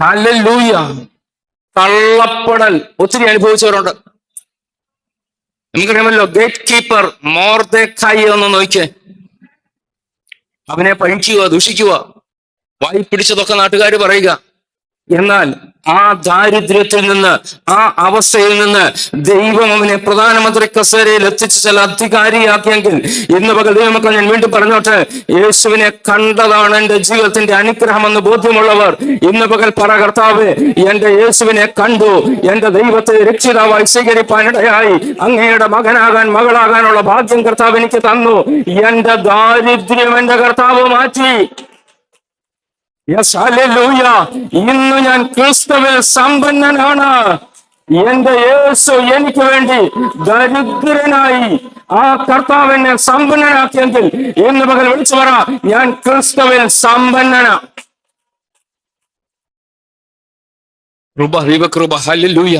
hallelujah. തള്ളപ്പെടൽ ഒത്തിരി അനുഭവിച്ചവരുണ്ട്. നമുക്കറിയാമല്ലോ, ഗേറ്റ് കീപ്പർ മൊർദെഖായി ഒന്ന് നോക്കിയേ. അവനെ പഴിക്കുക, ദുഷിക്കുക, വായി പിടിച്ചതൊക്കെ നാട്ടുകാർ പറയുക. എന്നാൽ ആ ദാരിദ്ര്യത്തിൽ നിന്ന്, ആ അവസ്ഥയിൽ നിന്ന് ദൈവം അവനെ പ്രധാനമന്ത്രി കസേരയിൽ എത്തിച്ച് ചില അധികാരിയാക്കിയെങ്കിൽ, ഇന്ന് പകൽ ദൈവമക്കൾ ഞാൻ വീണ്ടും പറഞ്ഞോട്ടെ, യേശുവിനെ കണ്ടതാണ് എന്റെ ജീവിതത്തിന്റെ അനുഗ്രഹമെന്ന് ബോധ്യമുള്ളവർ ഇന്ന് പകൽ പറ, കർത്താവേ, എന്റെ യേശുവിനെ കണ്ടു, എന്റെ ദൈവത്തെ രക്ഷിതാവായി സ്വീകരിപ്പാനിടയായി, അങ്ങയുടെ മകനാകാൻ, മകളാകാനുള്ള ഭാഗ്യം കർത്താവ് എനിക്ക് തന്നു. എന്റെ ദാരിദ്ര്യം എന്റെ കർത്താവ് മാറ്റി. Yes, hallelujah. ഇന്ന് ഞാൻ ക്രിസ്തുവിൽ സമ്പന്നനാണ്. എന്റെ യേശു എനിക്ക് വേണ്ടി ദരിദ്രനായി ആ കർത്താവ് എന്നെ സമ്പന്നനാക്കിയെങ്കിൽ ഇന്ന് പകൽ വിളിച്ചു പറ, ഞാൻ ക്രിസ്തുവിൽ സമ്പന്നനാ. കൃപ, ഹല്ലേലൂയ.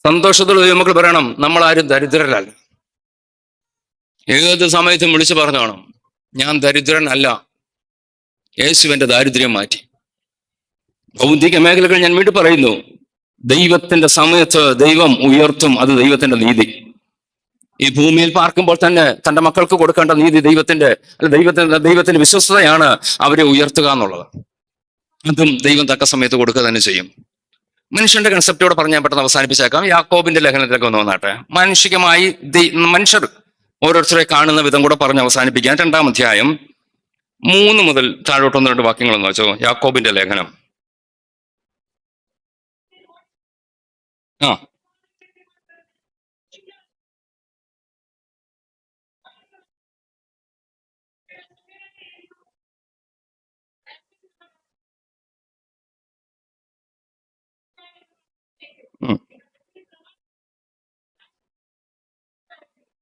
സന്തോഷത്തോടെ നമുക്ക് പറയണം, നമ്മൾ ആരും ദരിദ്രരല്ല. ഏത് സമയത്തും വിളിച്ചു പറഞ്ഞോണം, ഞാൻ ദരിദ്രനല്ല, യേശുവിന്റെ ദാരിദ്ര്യം മാറ്റി. ഭൗതിക മേഖലകൾ ഞാൻ വീണ്ടും പറയുന്നു, ദൈവത്തിന്റെ സമയത്ത് ദൈവം ഉയർത്തും. അത് ദൈവത്തിന്റെ നീതി. ഈ ഭൂമിയിൽ പാർക്കുമ്പോൾ തന്നെ തന്റെ മക്കൾക്ക് കൊടുക്കേണ്ട നീതി ദൈവത്തിന്റെ വിശ്വസ്തതയാണ് അവരെ ഉയർത്തുക എന്നുള്ളത്. അതും ദൈവം തക്ക സമയത്ത് കൊടുക്കുക തന്നെ ചെയ്യും. മനുഷ്യന്റെ കൺസെപ്റ്റോടെ പറഞ്ഞാൽ പെട്ടെന്ന് അവസാനിപ്പിച്ചേക്കാം. യാക്കോബിന്റെ ലേഖനത്തിലൊക്കെ ഒന്ന് വന്നാട്ടെ. മാനുഷികമായി മനുഷ്യർ ഓരോരുത്തരെ കാണുന്ന വിധം കൂടെ പറഞ്ഞ് അവസാനിപ്പിക്കാൻ 2-ാം അധ്യായം 3 മുതൽ താഴോട്ട് 1-2 വാക്യങ്ങളെന്ന് വെച്ചോ. യാക്കോബിന്റെ ലേഖനം.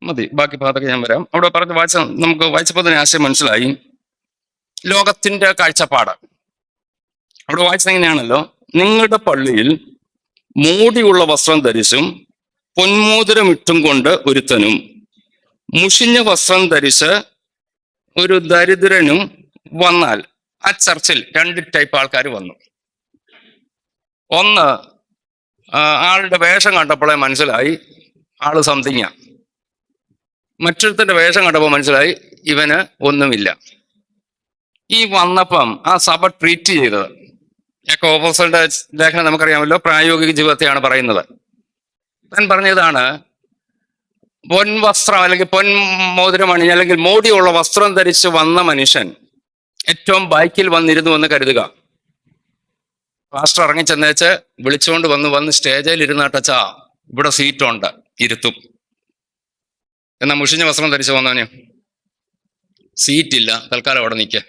മതി, ബാക്കി ഭാഗത്തൊക്കെ ഞാൻ വരാം. അവിടെ നമുക്ക് വായിച്ചപ്പോൾ തന്നെ ആശയം മനസ്സിലായി. ലോകത്തിന്റെ കാഴ്ചപ്പാട് അവിടെ വായിച്ചത് എങ്ങനെയാണല്ലോ, നിങ്ങളുടെ പള്ളിയിൽ മൂടിയുള്ള വസ്ത്രം ധരിച്ചും പൊന്മോതിരം ഇട്ടും കൊണ്ട് ഒരുത്തനും മുഷിഞ്ഞ വസ്ത്രം ധരിച്ച് ഒരു ദരിദ്രനും വന്നാൽ, ആ ചർച്ചിൽ 2 ടൈപ്പ് ആൾക്കാർ വന്നു. ഒന്ന്, ആളുടെ വേഷം കണ്ടപ്പോഴേ മനസ്സിലായി ആള് സംതിങ്ങ. മറ്റൊരുത്തന്റെ വേഷം കണ്ടപ്പോൾ മനസ്സിലായി ഇവന് ഒന്നുമില്ല. ഈ വന്നപ്പം ആ സഭ ട്രീറ്റ് ചെയ്തത്, യാക്കോബോസിന്റെ ലേഖനം നമുക്കറിയാമല്ലോ, പ്രായോഗിക ജീവിതത്തെയാണ് പറയുന്നത്. താൻ പറഞ്ഞതാണ്, പൊൻവസ്ത്രം അല്ലെങ്കിൽ പൊൻമോതിരം അണിഞ്ഞ് അല്ലെങ്കിൽ മോടിയുള്ള വസ്ത്രം ധരിച്ച് വന്ന മനുഷ്യൻ ഏറ്റവും ബാക്കിൽ വന്നിരുന്നു എന്ന് കരുതുക. പാസ്റ്റർ ഇറങ്ങി ചെന്നേച്ച് വിളിച്ചുകൊണ്ട് വന്ന് സ്റ്റേജിൽ ഇരുന്നാട്ടച്ചാ ഇവിടെ സീറ്റുണ്ട്, ഇരുത്തും. എന്നാ മുഷിഞ്ഞ വസ്ത്രം ധരിച്ചു വന്നവന് സീറ്റില്ല, തൽക്കാലം അവിടെ നിൽക്കുക.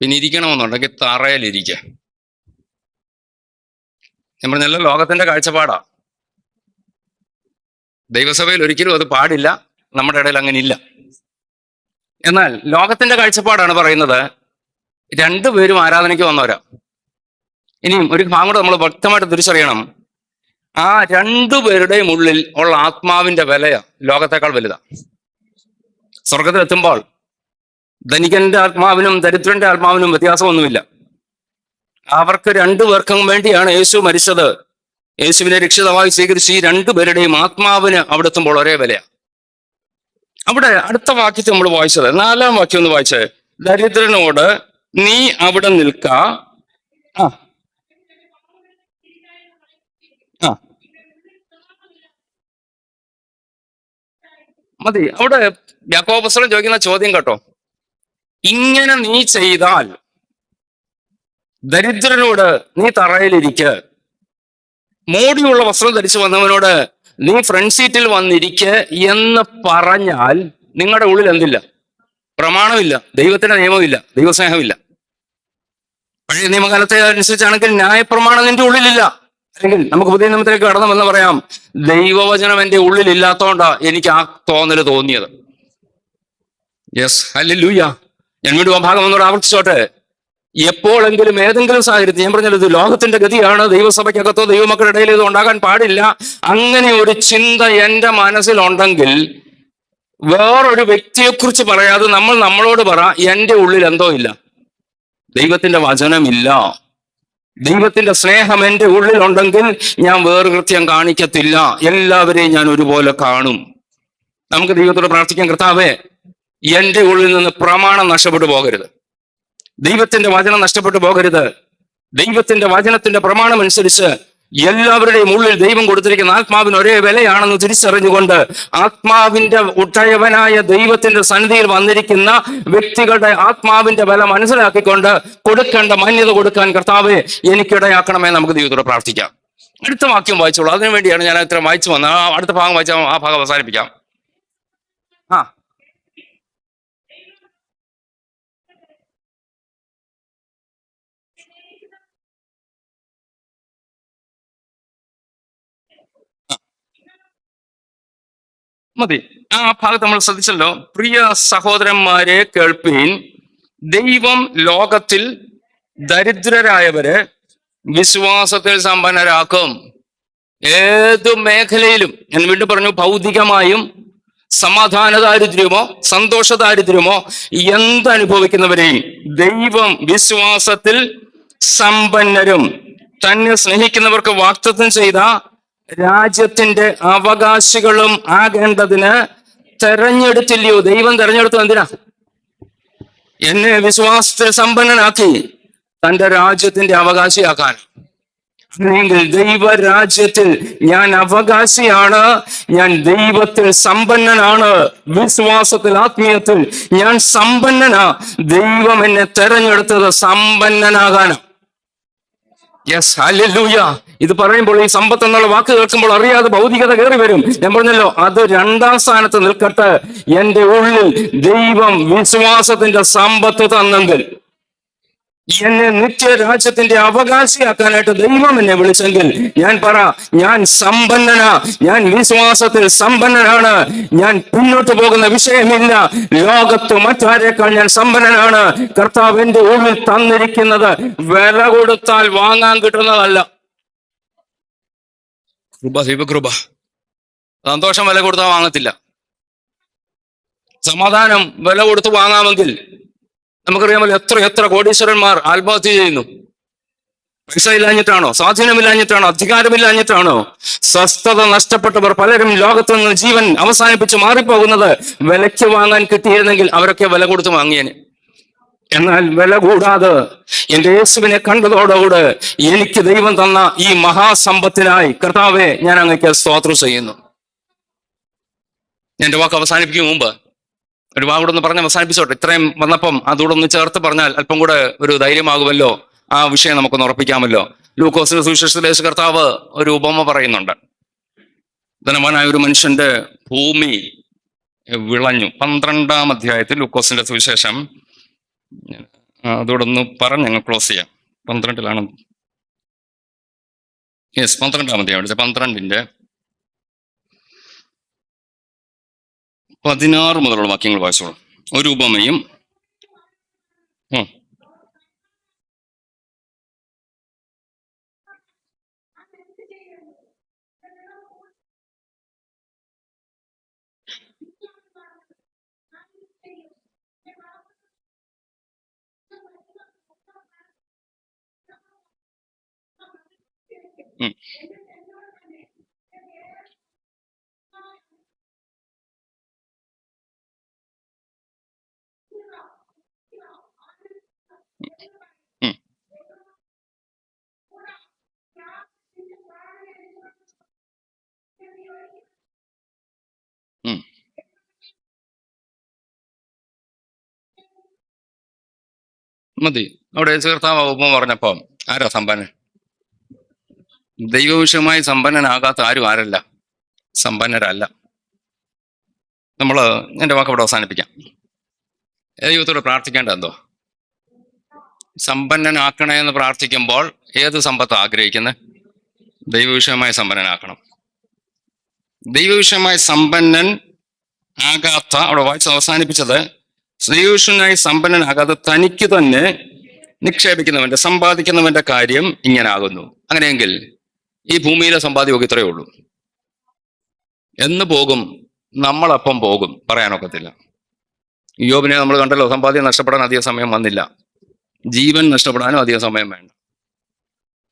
പിന്നെ ഇരിക്കണമെന്നുണ്ടെങ്കിൽ തറയിലിരിക്കുക. ഞാൻ പറഞ്ഞല്ലോ, ലോകത്തിന്റെ കാഴ്ചപ്പാടാ. ദൈവസഭയിൽ ഒരിക്കലും അത് പാടില്ല, നമ്മുടെ ഇടയിൽ അങ്ങനെ ഇല്ല. എന്നാൽ ലോകത്തിന്റെ കാഴ്ചപ്പാടാണ് പറയുന്നത് രണ്ടുപേരും ആരാധനയ്ക്ക് വന്നവരാ. ഇനിയും ഒരു ഭാഗം കൂടെ നമ്മൾ വ്യക്തമായിട്ട് തിരിച്ചറിയണം. ആ രണ്ടുപേരുടെയും ഉള്ളിൽ ഉള്ള ആത്മാവിന്റെ വിലയാ ലോകത്തെക്കാൾ വലുതാ. സ്വർഗത്തിലെത്തുമ്പോൾ ധനികന്റെ ആത്മാവിനും ദരിദ്രന്റെ ആത്മാവിനും വ്യത്യാസമൊന്നുമില്ല. അവർക്ക് രണ്ടുപേർക്കും വേണ്ടിയാണ് യേശു മരിച്ചത്. യേശുവിനെ രക്ഷിതാവായി സ്വീകരിച്ച് ഈ രണ്ടുപേരുടെയും ആത്മാവിന് അവിടെ എത്തുമ്പോൾ ഒരേ വിലയാണ്. അവിടെ അടുത്ത വാക്യത്തെ നമ്മൾ വായിച്ചത്, 4-ാം വാക്യം ഒന്ന് വായിച്ചേ. ദരിദ്രനോട് നീ അവിടെ നിൽക്ക. ആ ആ മതി. അവിടെ യാക്കോബ് അപ്പോസ്തലൻ ചോദിക്കുന്ന ചോദ്യം കേട്ടോ. ഇങ്ങനെ നീ ചെയ്താൽ ദരിദ്രനോട് നീ തറയിലിരിക്ക്, മോടിയുള്ള വസ്ത്രം ധരിച്ചു വന്നവനോട് നീ ഫ്രണ്ട് സീറ്റിൽ വന്നിരിക്ക് എന്ന് പറഞ്ഞാൽ നിങ്ങളുടെ ഉള്ളിൽ എന്തില്ല? പ്രമാണമില്ല, ദൈവത്തിന്റെ നിയമമില്ല, ദൈവസ്നേഹമില്ല. പഴയ നിയമകാലത്തെ അനുസരിച്ചാണെങ്കിൽ ന്യായപ്രമാണം നിന്റെ ഉള്ളിലില്ല. അല്ലെങ്കിൽ നമുക്ക് പുതിയ നിയമത്തിലേക്ക് കടന്നുവെന്ന് പറയാം, ദൈവവചനം എന്റെ ഉള്ളിൽ ഇല്ലാത്തോണ്ടാ എനിക്ക് ആ തോന്നല് തോന്നിയത്. Yes, hallelujah. ഞാൻ വീണ്ടും ആ ഭാഗം ഒന്നുകൂടെ ആവർത്തിച്ചോട്ടെ. എപ്പോഴെങ്കിലും ഏതെങ്കിലും സാഹചര്യത്തിൽ, ഞാൻ പറഞ്ഞത് ലോകത്തിന്റെ ഗതിയാണ്, ദൈവസഭയ്ക്കകത്തോ ദൈവമക്കളുടെ ഇടയിൽ ഇത് ഉണ്ടാകാൻ പാടില്ല, അങ്ങനെ ഒരു ചിന്ത എന്റെ മനസ്സിലുണ്ടെങ്കിൽ വേറൊരു വ്യക്തിയെക്കുറിച്ച് പറയാതെ നമ്മളോട് പറ, എന്റെ ഉള്ളിൽ എന്തോ ഇല്ല, ദൈവത്തിന്റെ വചനമില്ല. ദൈവത്തിന്റെ സ്നേഹം എന്റെ ഉള്ളിലുണ്ടെങ്കിൽ ഞാൻ വേറുകൃത്യം കാണിക്കത്തില്ല, എല്ലാവരെയും ഞാൻ ഒരുപോലെ കാണും. നമുക്ക് ദൈവത്തോട് പ്രാർത്ഥിക്കാം, കർത്താവേ എന്റെ ഉള്ളിൽ നിന്ന് പ്രമാണം നഷ്ടപ്പെട്ടു പോകരുത്, ദൈവത്തിന്റെ വചനം നഷ്ടപ്പെട്ടു പോകരുത്. ദൈവത്തിന്റെ വചനത്തിന്റെ പ്രമാണം അനുസരിച്ച് എല്ലാവരുടെയും ഉള്ളിൽ ദൈവം കൊടുത്തിരിക്കുന്ന ആത്മാവിന് ഒരേ വിലയാണെന്ന് തിരിച്ചറിഞ്ഞുകൊണ്ട് ആത്മാവിന്റെ ഉടയവനായ ദൈവത്തിന്റെ സന്നിധിയിൽ വന്നിരിക്കുന്ന വ്യക്തികളുടെ ആത്മാവിന്റെ വില മനസ്സിലാക്കിക്കൊണ്ട് കൊടുക്കേണ്ട മാന്യത കൊടുക്കാൻ കർത്താവെ എനിക്കിടയാക്കണമേ. നമുക്ക് ദൈവത്തോട് പ്രാർത്ഥിക്കാം. അടുത്ത വാക്യം വായിച്ചോളൂ. അതിനുവേണ്ടിയാണ് ഞാൻ ഇത്ര വായിച്ചു വന്നത്. അടുത്ത ഭാഗം വായിച്ചാൽ ആ ഭാഗം അവസാനിപ്പിക്കാം. ആ മതി. ആ ഭാഗത്ത് നമ്മൾ ശ്രദ്ധിച്ചല്ലോ. പ്രിയ സഹോദരന്മാരെ കേൾപ്പീൻ, ദൈവം ലോകത്തിൽ ദരിദ്രരായവരെ വിശ്വാസത്തിൽ സമ്പന്നരാക്കും. ഏതു മേഖലയിലും, ഞാൻ വീണ്ടും പറഞ്ഞു, ഭൗതികമായും സമാധാന ദാരിദ്ര്യമോ സന്തോഷ ദാരിദ്ര്യമോ എന്തനുഭവിക്കുന്നവരെയും ദൈവം വിശ്വാസത്തിൽ സമ്പന്നരും തന്നെ സ്നേഹിക്കുന്നവർക്ക് വാഗ്ദത്തം ചെയ്ത രാജ്യത്തിന്റെ അവകാശികളും ആകേണ്ടതിന് തെരഞ്ഞെടുത്തില്ലയോ? ദൈവം തെരഞ്ഞെടുത്തു എന്തിനാ? എന്നെ വിശ്വാസത്തിൽ സമ്പന്നനാക്കി തന്റെ രാജ്യത്തിന്റെ അവകാശിയാക്കാൻ. അല്ലെങ്കിൽ ദൈവരാജ്യത്തിൽ ഞാൻ അവകാശിയാണ്, ഞാൻ ദൈവത്തിൽ സമ്പന്നനാണ്, വിശ്വാസത്തിൽ ആത്മീയത്തിൽ ഞാൻ സമ്പന്നനാ. ദൈവം എന്നെ തെരഞ്ഞെടുത്തത് സമ്പന്നനാകാനാ. Yes, hallelujah. ഇത് പറയുമ്പോൾ, ഈ സമ്പത്ത് എന്നുള്ള വാക്ക് കേൾക്കുമ്പോൾ അറിയാതെ ഭൗതികത കയറി വരും. ഞാൻ പറഞ്ഞല്ലോ, അത് 2-ാം സ്ഥാനത്ത് നിൽക്കട്ടെ. എന്റെ ഉള്ളിൽ ദൈവം വിശ്വാസത്തിന്റെ സമ്പത്ത് തന്നെങ്കിൽ, എന്നെ നിത്യരാജ്യത്തിന്റെ അവകാശിയാക്കാനായിട്ട് ദൈവം എന്നെ വിളിച്ചെങ്കിൽ ഞാൻ ഞാൻ സമ്പന്നനാ, ഞാൻ വിശ്വാസത്തിൽ സമ്പന്നനാണ്, ഞാൻ പിന്നോട്ട് പോകുന്ന വിഷയമില്ല, ലോകത്ത് മറ്റാരേക്കാൾ ഞാൻ സമ്പന്നനാണ്. കർത്താവ് എന്റെ ഉള്ളിൽ തന്നിരിക്കുന്നത് വില കൊടുത്താൽ വാങ്ങാൻ കിട്ടുന്നതല്ല. കൃപ. സന്തോഷം വില കൊടുത്താൽ വാങ്ങത്തില്ല. സമാധാനം വില കൊടുത്ത് വാങ്ങാമെങ്കിൽ നമുക്കറിയാമല്ലോ, എത്ര കോടീശ്വരന്മാർ ആത്മഹത്യ ചെയ്യുന്നു. പൈസ ഇല്ലാഞ്ഞിട്ടാണോ? സ്വാധീനമില്ലാഞ്ഞിട്ടാണോ? അധികാരമില്ലാഞ്ഞിട്ടാണോ? സ്വസ്ഥത നഷ്ടപ്പെട്ടവർ പലരും ലോകത്ത് നിന്ന് ജീവൻ അവസാനിപ്പിച്ച് മാറിപ്പോകുന്നത് വിലയ്ക്ക് വാങ്ങാൻ കിട്ടിയിരുന്നെങ്കിൽ അവരൊക്കെ വില കൊടുത്ത് വാങ്ങിയേനെ. എന്നാൽ വില കൂടാതെ എന്റെ യേശുവിനെ കണ്ടതോടുകൂടെ എനിക്ക് ദൈവം തന്ന ഈ മഹാസമ്പത്തിനായി കർത്താവെ ഞാൻ അങ്ങേക്ക് സ്തോത്രം ചെയ്യുന്നു. എന്റെ വാക്ക് അവസാനിപ്പിക്കും മുമ്പ് ഒരു വാക്ക് കൂടെ ഒന്ന് പറഞ്ഞ് അവസാനിപ്പിച്ചോട്ടെ. ഇത്രയും വന്നപ്പം അതുകൂടെ ഒന്ന് ചേർത്ത് പറഞ്ഞാൽ അല്പം കൂടെ ഒരു ധൈര്യമാകുമല്ലോ, ആ വിഷയം നമുക്കൊന്ന് ഉറപ്പിക്കാമല്ലോ. ലൂക്കോസിന്റെ സുവിശേഷത്തിൽ യേശു കർത്താവ് ഒരു ഉപമ പറയുന്നുണ്ട്. ധനവാനായ ഒരു മനുഷ്യന്റെ ഭൂമി വിളഞ്ഞു. 12-ാം അധ്യായത്തിൽ ലൂക്കോസിന്റെ സുവിശേഷം, അതോടൊന്ന് പറഞ്ഞ് ഞങ്ങൾ ക്ലോസ് ചെയ്യാം. 12-ലാണ്. യെസ്, 12-ാമത്തെ അവിടുത്തെ 12-ന്റെ 16 മുതലുള്ള വാക്യങ്ങൾ വായിച്ചോളൂ. ഒരു ഉപമയും ഉം, ഉം, ഉം, ഉം. മതി. അവിടെ കർത്താവ് ഉപമ പറഞ്ഞപ്പോ ആരാ സമ്പന്നൻ? ദൈവവിഷയമായി സമ്പന്നനാകാത്ത ആരും ആരല്ല? സമ്പന്നരല്ല. എന്റെ വാക്ക് അവിടെ അവസാനിപ്പിക്കാം. ദൈവത്തോട് പ്രാർത്ഥിക്കേണ്ട എന്തോ? സമ്പന്നനാക്കണേ എന്ന് പ്രാർത്ഥിക്കുമ്പോൾ ഏത് സമ്പത്ത് ആഗ്രഹിക്കുന്നത്? ദൈവവിഷയമായി സമ്പന്നനാക്കണം. ദൈവവിഷയമായി സമ്പന്നൻ ആകാത്ത, അവിടെ വായിച്ച് അവസാനിപ്പിച്ചത്, ദൈവവിഷയമായി സമ്പന്നനാകാതെ തനിക്ക് തന്നെ നിക്ഷേപിക്കുന്നവന്റെ, സമ്പാദിക്കുന്നവന്റെ കാര്യം ഇങ്ങനെ ആകുന്നു. അങ്ങനെയെങ്കിൽ ഈ ഭൂമിയിലെ സമ്പാദ്യമൊക്കെ ഇത്രയേ ഉള്ളൂ. എന്ന് പോകും, നമ്മളപ്പം പോകും, പറയാനൊക്കത്തില്ല. യോബിനെ നമ്മൾ കണ്ടല്ലോ, സമ്പാദ്യം നഷ്ടപ്പെടാൻ അധിക സമയം വന്നില്ല, ജീവൻ നഷ്ടപ്പെടാനും അധിക സമയം വേണ്ട.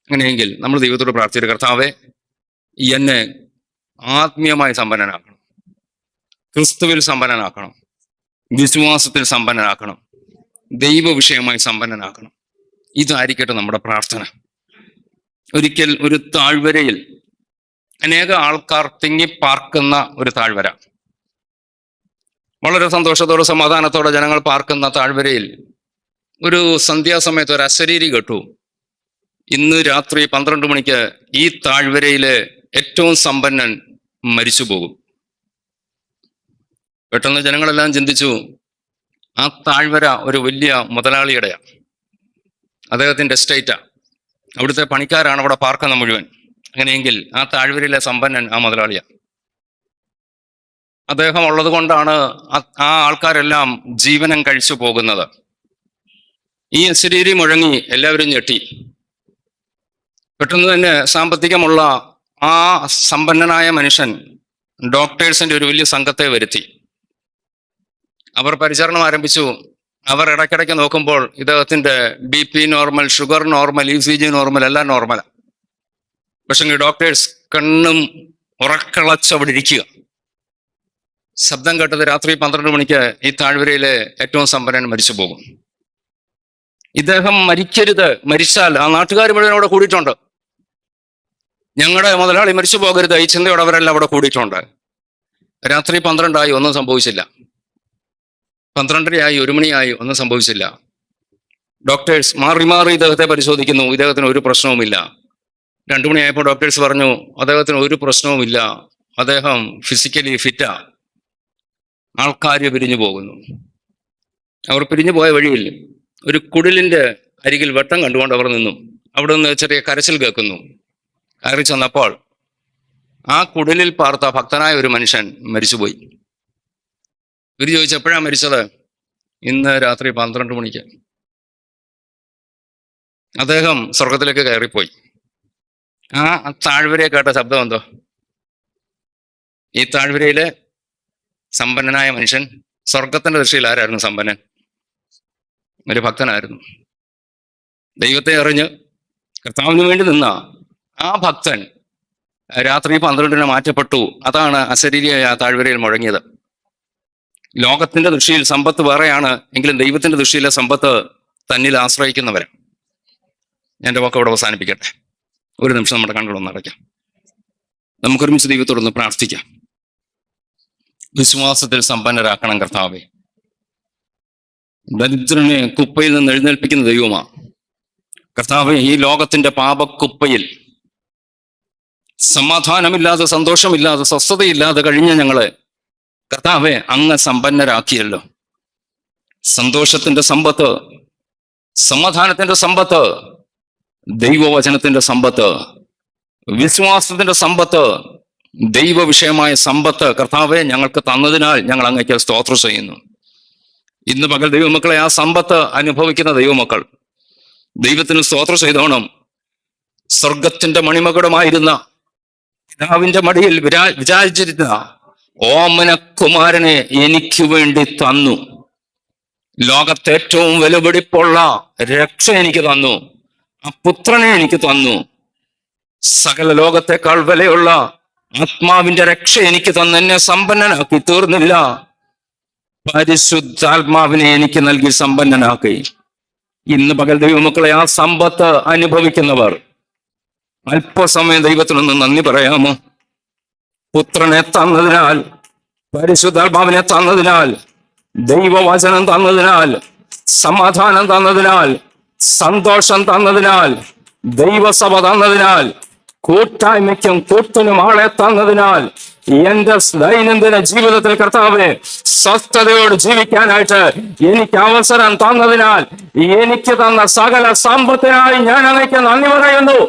അങ്ങനെയെങ്കിൽ നമ്മൾ ദൈവത്തോട് പ്രാർത്ഥിച്ചു, കർത്താവെ എന്നെ ആത്മീയമായി സമ്പന്നനാക്കണം, ക്രിസ്തുവിൽ സമ്പന്നനാക്കണം, വിശ്വാസത്തിൽ സമ്പന്നനാക്കണം, ദൈവവിഷയമായി സമ്പന്നനാക്കണം. ഇതായിരിക്കട്ടെ നമ്മുടെ പ്രാർത്ഥന. ഒരിക്കൽ ഒരു താഴ്വരയിൽ അനേക ആൾക്കാർ തിങ്ങിപ്പാർക്കുന്ന ഒരു താഴ്വര, വളരെ സന്തോഷത്തോടെ സമാധാനത്തോടെ ജനങ്ങൾ പാർക്കുന്ന താഴ്വരയിൽ ഒരു സന്ധ്യാസമയത്ത് ഒരു അശരീരി കേട്ടു. ഇന്ന് രാത്രി 12 മണിക്ക് ഈ താഴ്വരയിലെ ഏറ്റവും സമ്പന്നൻ മരിച്ചു പോകും. പെട്ടെന്ന് ജനങ്ങളെല്ലാം ചിന്തിച്ചു, ആ താഴ്വര ഒരു വലിയ മുതലാളിയുടെയാണ്, അദ്ദേഹത്തിന്റെ എസ്റ്റേറ്റാ, അവിടുത്തെ പണിക്കാരാണ് അവിടെ പാർക്കുന്ന മുഴുവൻ. അങ്ങനെയെങ്കിൽ ആ താഴ്വരയിലെ സമ്പന്നൻ ആ മുതലാളിയാണ്. അദ്ദേഹം ഉള്ളത് കൊണ്ടാണ് ആ ആൾക്കാരെല്ലാം ജീവനം കഴിച്ചു പോകുന്നത്. ഈ അശരീരി മുഴങ്ങി, എല്ലാവരും ഞെട്ടി. പെട്ടെന്ന് തന്നെ സാമ്പത്തികമുള്ള ആ സമ്പന്നനായ മനുഷ്യൻ ഡോക്ടേഴ്സിന്റെ ഒരു വലിയ സംഘത്തെ വരുത്തി. അവർ പരിചരണം ആരംഭിച്ചു. അവർ ഇടയ്ക്കിടയ്ക്ക് നോക്കുമ്പോൾ ഇദ്ദേഹത്തിന്റെ BP normal, sugar normal, ECG normal, എല്ലാം നോർമലാണ്. പക്ഷെ ഡോക്ടേഴ്സ് കണ്ണും ഉറക്കളച്ചവിടെ ഇരിക്കുക. ശബ്ദം കേട്ടത് രാത്രി 12 മണിക്ക് ഈ താഴ്വരയിലെ ഏറ്റവും സമ്പന്നൻ മരിച്ചു പോകും. ഇദ്ദേഹം മരിക്കരുത്, മരിച്ചാൽ ആ നാട്ടുകാർ മുഴുവൻ അവിടെ കൂടിയിട്ടുണ്ട്. ഞങ്ങളുടെ മുതലാളി മരിച്ചു പോകരുത്, ഈ ചിന്തയോടെ അവരെല്ലാം അവിടെ കൂടിയിട്ടുണ്ട്. രാത്രി 12 ഒന്നും സംഭവിച്ചില്ല. 12:30 1 മണിയായി, ഒന്നും സംഭവിച്ചില്ല. ഡോക്ടേഴ്സ് മാറി മാറി ഇദ്ദേഹത്തെ പരിശോധിക്കുന്നു, ഇദ്ദേഹത്തിന് ഒരു പ്രശ്നവുമില്ല. 2 മണിയായപ്പോൾ ഡോക്ടേഴ്സ് പറഞ്ഞു, അദ്ദേഹത്തിന് ഒരു പ്രശ്നവുമില്ല, അദ്ദേഹം ഫിസിക്കലി ഫിറ്റാ. ആൾക്കാർ പിരിഞ്ഞു പോകുന്നു. അവർ പിരിഞ്ഞു പോയ വഴിയിൽ ഒരു കുടിലിന്റെ അരികിൽ വെട്ടം കണ്ടുകൊണ്ട് അവർ നിന്നു. അവിടെ നിന്ന് ചെറിയ കരച്ചിൽ കേൾക്കുന്നു. കയറി ചെന്നപ്പോൾ ആ കുടിലിൽ പാർത്ത ഭക്തനായ ഒരു മനുഷ്യൻ മരിച്ചുപോയി. ഇവര് ചോദിച്ചു, എപ്പോഴാണ് മരിച്ചത്? ഇന്ന് രാത്രി 12 മണിക്ക്. അദ്ദേഹം സ്വർഗത്തിലേക്ക് കയറിപ്പോയി. ആ താഴ്വരയെ കേട്ട ശബ്ദം എന്തോ? ഈ താഴ്വരയിലെ സമ്പന്നനായ മനുഷ്യൻ, സ്വർഗത്തിന്റെ ദൃഷ്ടിയിൽ ആരായിരുന്നു സമ്പന്നൻ? ഒരു ഭക്തനായിരുന്നു. ദൈവത്തെ അറിഞ്ഞ് കർത്താവിന് വേണ്ടി നിന്ന ആ ഭക്തൻ രാത്രി 12 മാറ്റപ്പെട്ടു. അതാണ് അശരീരിയായ ആ താഴ്വരയിൽ മുഴങ്ങിയത്. ലോകത്തിന്റെ ദൃഷ്ടിയിൽ സമ്പത്ത് വേറെയാണ്, എങ്കിലും ദൈവത്തിന്റെ ദൃഷ്ടിയിലെ സമ്പത്ത് തന്നിൽ ആശ്രയിക്കുന്നവരാണ്. ഞാൻ എൻ്റെ വാക്ക് അവിടെ അവസാനിപ്പിക്കട്ടെ. ഒരു നിമിഷം നമ്മുടെ കണ്ണുകളൊന്ന് അടയ്ക്കാം. നമുക്കൊരുമിച്ച് ദൈവത്തോടൊന്ന് പ്രാർത്ഥിക്കാം. വിശ്വാസത്തിൽ സമ്പന്നരാക്കണം കർത്താവേ. ദരിദ്രനെ കുപ്പയിൽ നിന്ന് എഴുന്നേൽപ്പിക്കുന്ന ദൈവമാ കർത്താവേ. ഈ ലോകത്തിന്റെ പാപക്കുപ്പയിൽ സമാധാനമില്ലാതെ, സന്തോഷമില്ലാതെ, സ്വസ്ഥതയില്ലാതെ കഴിഞ്ഞ ഞങ്ങളെ കർത്താവെ അങ്ങ് സമ്പന്നരാക്കിയല്ലോ. സന്തോഷത്തിന്റെ സമ്പത്ത്, സമാധാനത്തിന്റെ സമ്പത്ത്, ദൈവവചനത്തിന്റെ സമ്പത്ത് വിശ്വാസത്തിന്റെ സമ്പത്ത്, ദൈവ വിഷയമായ സമ്പത്ത് കർത്താവെ ഞങ്ങൾക്ക് തന്നതിനാൽ ഞങ്ങൾ അങ്ങേക്ക് സ്തോത്രം ചെയ്യുന്നു. ഇന്ന് പകൽ ദൈവമക്കളെ ആ സമ്പത്ത് അനുഭവിക്കുന്ന ദൈവമക്കൾ ദൈവത്തിന് സ്തോത്രം ചെയ്തോണം. സ്വർഗത്തിന്റെ മണിമകുടമായിരുന്ന പിതാവിന്റെ മടിയിൽ വിചാരിച്ചിരുന്ന ഓമനകുമാരനെ എനിക്ക് വേണ്ടി തന്നു. ലോകത്തെ ഏറ്റവും വിലപിടിപ്പുള്ള രക്ഷ എനിക്ക് തന്നു. ആ പുത്രനെ എനിക്ക് തന്നു. സകല ലോകത്തെക്കാൾ വിലയുള്ള ആത്മാവിന്റെ രക്ഷ എനിക്ക് തന്ന് എന്നെ സമ്പന്നനാക്കി തീർന്നില്ല. പരിശുദ്ധാത്മാവിനെ എനിക്ക് നൽകി സമ്പന്നനാക്കി. ഇന്ന് പകൽ ദൈവമക്കളെ ആ സമ്പത്ത് അനുഭവിക്കുന്നവർ അല്പസമയം ദൈവത്തിനൊന്ന് നന്ദി പറയാമോ? പുത്രനെ തന്നതിനാൽ, പരിശുദ്ധാത്മാവിനെ തന്നതിനാൽ, ദൈവവചനം തന്നതിനാൽ, സമാധാനം തന്നതിനാൽ, സന്തോഷം തന്നതിനാൽ, ദൈവസഭ തന്നതിനാൽ, കൂട്ടായ്മയ്ക്കും കൂട്ടിനും ആളെ തന്നതിനാൽ, എന്റെ ദൈനംദിന ജീവിതത്തിൽ കർത്താവെ സ്വസ്ഥതയോട് ജീവിക്കാനായിട്ട് എനിക്ക് അവസരം തന്നതിനാൽ, എനിക്ക് തന്ന സകല സമ്പത്തിനായി ഞാൻ അങ്ങേക്ക് നന്ദി പറയുന്നു.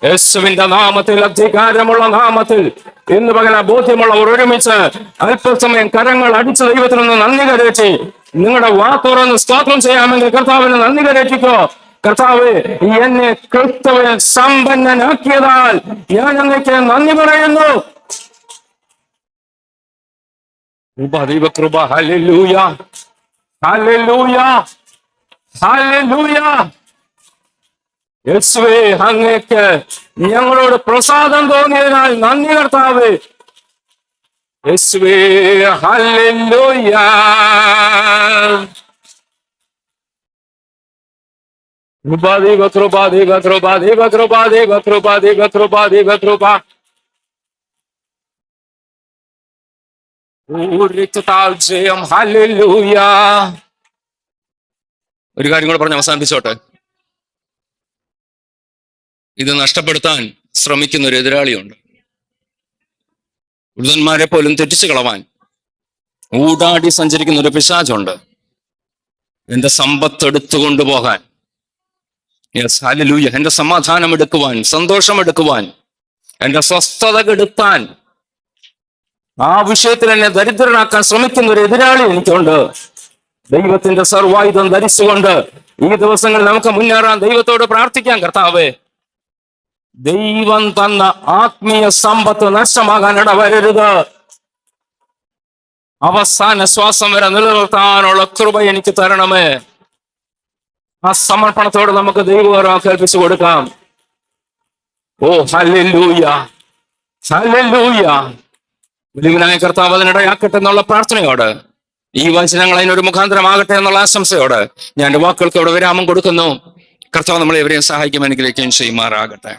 യേശുവിന്റെ നാമത്തിൽ, അധികാരമുള്ള നാമത്തിൽ ഇന്ന് പകല ബോധ്യമുള്ളവർ ഒരുമിച്ച് അല്പസമയം കരങ്ങൾ അടിച്ച ദൈവത്തിനൊന്ന് നന്ദി കരേറ്റി നിങ്ങളുടെ വാ തുറന്ന് സ്തോത്രം ചെയ്യാമെങ്കിൽ കർത്താവിന് നന്ദി കരേറ്റിക്കോ. കർത്താവ് എന്നെ ക്രിസ്തുവിൽ സമ്പന്നനാക്കിയതാൽ ഞാൻ അങ്ങേക്ക് നന്ദി പറയുന്നു. ദൈവകൃപ. Hallelujah, hallelujah, hallelujah. യേശുവേ, അങ്ങേക്ക് ഞങ്ങളോട് പ്രസാദം തോന്നിയതിനാൽ നന്ദി കർത്താവേ. യേശുവേ, ഹല്ലേലൂയ. കൃപ, ദൈവകൃപ, ദൈവകൃപ, ദൈവകൃപ, ദൈവകൃപ, ദൈവകൃപ, ദൈവകൃപ. ജയം. ഹല്ലേലൂയ. ഒരു കാര്യം കൂടെ പറഞ്ഞ് അവസാനിപ്പിച്ചോട്ടെ. ഇത് നഷ്ടപ്പെടുത്താൻ ശ്രമിക്കുന്ന ഒരു എതിരാളിയുണ്ട്. വൃദ്ധന്മാരെ പോലും തെറ്റിച്ചു കളവാൻ ഊടാടി സഞ്ചരിക്കുന്ന ഒരു പിശാചുണ്ട്. എന്റെ സമ്പത്ത് എടുത്തു കൊണ്ടുപോകാൻ, യെസ് ഹല്ലേലൂയ, എന്റെ സമാധാനം എടുക്കുവാൻ, സന്തോഷം എടുക്കുവാൻ, എന്റെ സ്വസ്ഥത കെടുത്താൻ, ആ വിഷയത്തിൽ എന്നെ ദരിദ്രനാക്കാൻ ശ്രമിക്കുന്ന ഒരു എതിരാളി എനിക്കുണ്ട്. ദൈവത്തിന്റെ സർവായുധം ധരിച്ചുകൊണ്ട് ഈ ദിവസങ്ങളിൽ നമുക്ക് മുന്നേറാൻ ദൈവത്തോട് പ്രാർത്ഥിക്കാം. കർത്താവേ, ദൈവം തന്ന ആത്മീയ സമ്പത്ത് നഷ്ടമാകാൻ ഇടവരരുത്. അവസാന ശ്വാസം വരെ നിലനിർത്താനുള്ള കൃപ എനിക്ക് തരണമേ. ആ സമർപ്പണത്തോട് നമുക്ക് ദൈവകരം കേൾപ്പിച്ചു കൊടുക്കാം. ഓ ഹല്ലേലൂയ, ഹല്ലേലൂയ. വലിയവനായ കർത്താവ് അതിനിടയാക്കട്ടെ എന്നുള്ള പ്രാർത്ഥനയോട്, ഈ വചനങ്ങൾ അതിനൊരു മുഖാന്തരമാകട്ടെ എന്നുള്ള ആശംസയോട് ഞാൻ എന്റെ വാക്കുകൾക്ക് ഇവിടെ വിരാമം കൊടുക്കുന്നു. കർത്താവ് നമ്മളെ എവരെയും സഹായിക്കും, അനുഗ്രഹിക്കുകയും ചെയ്യുമാറാകട്ടെ.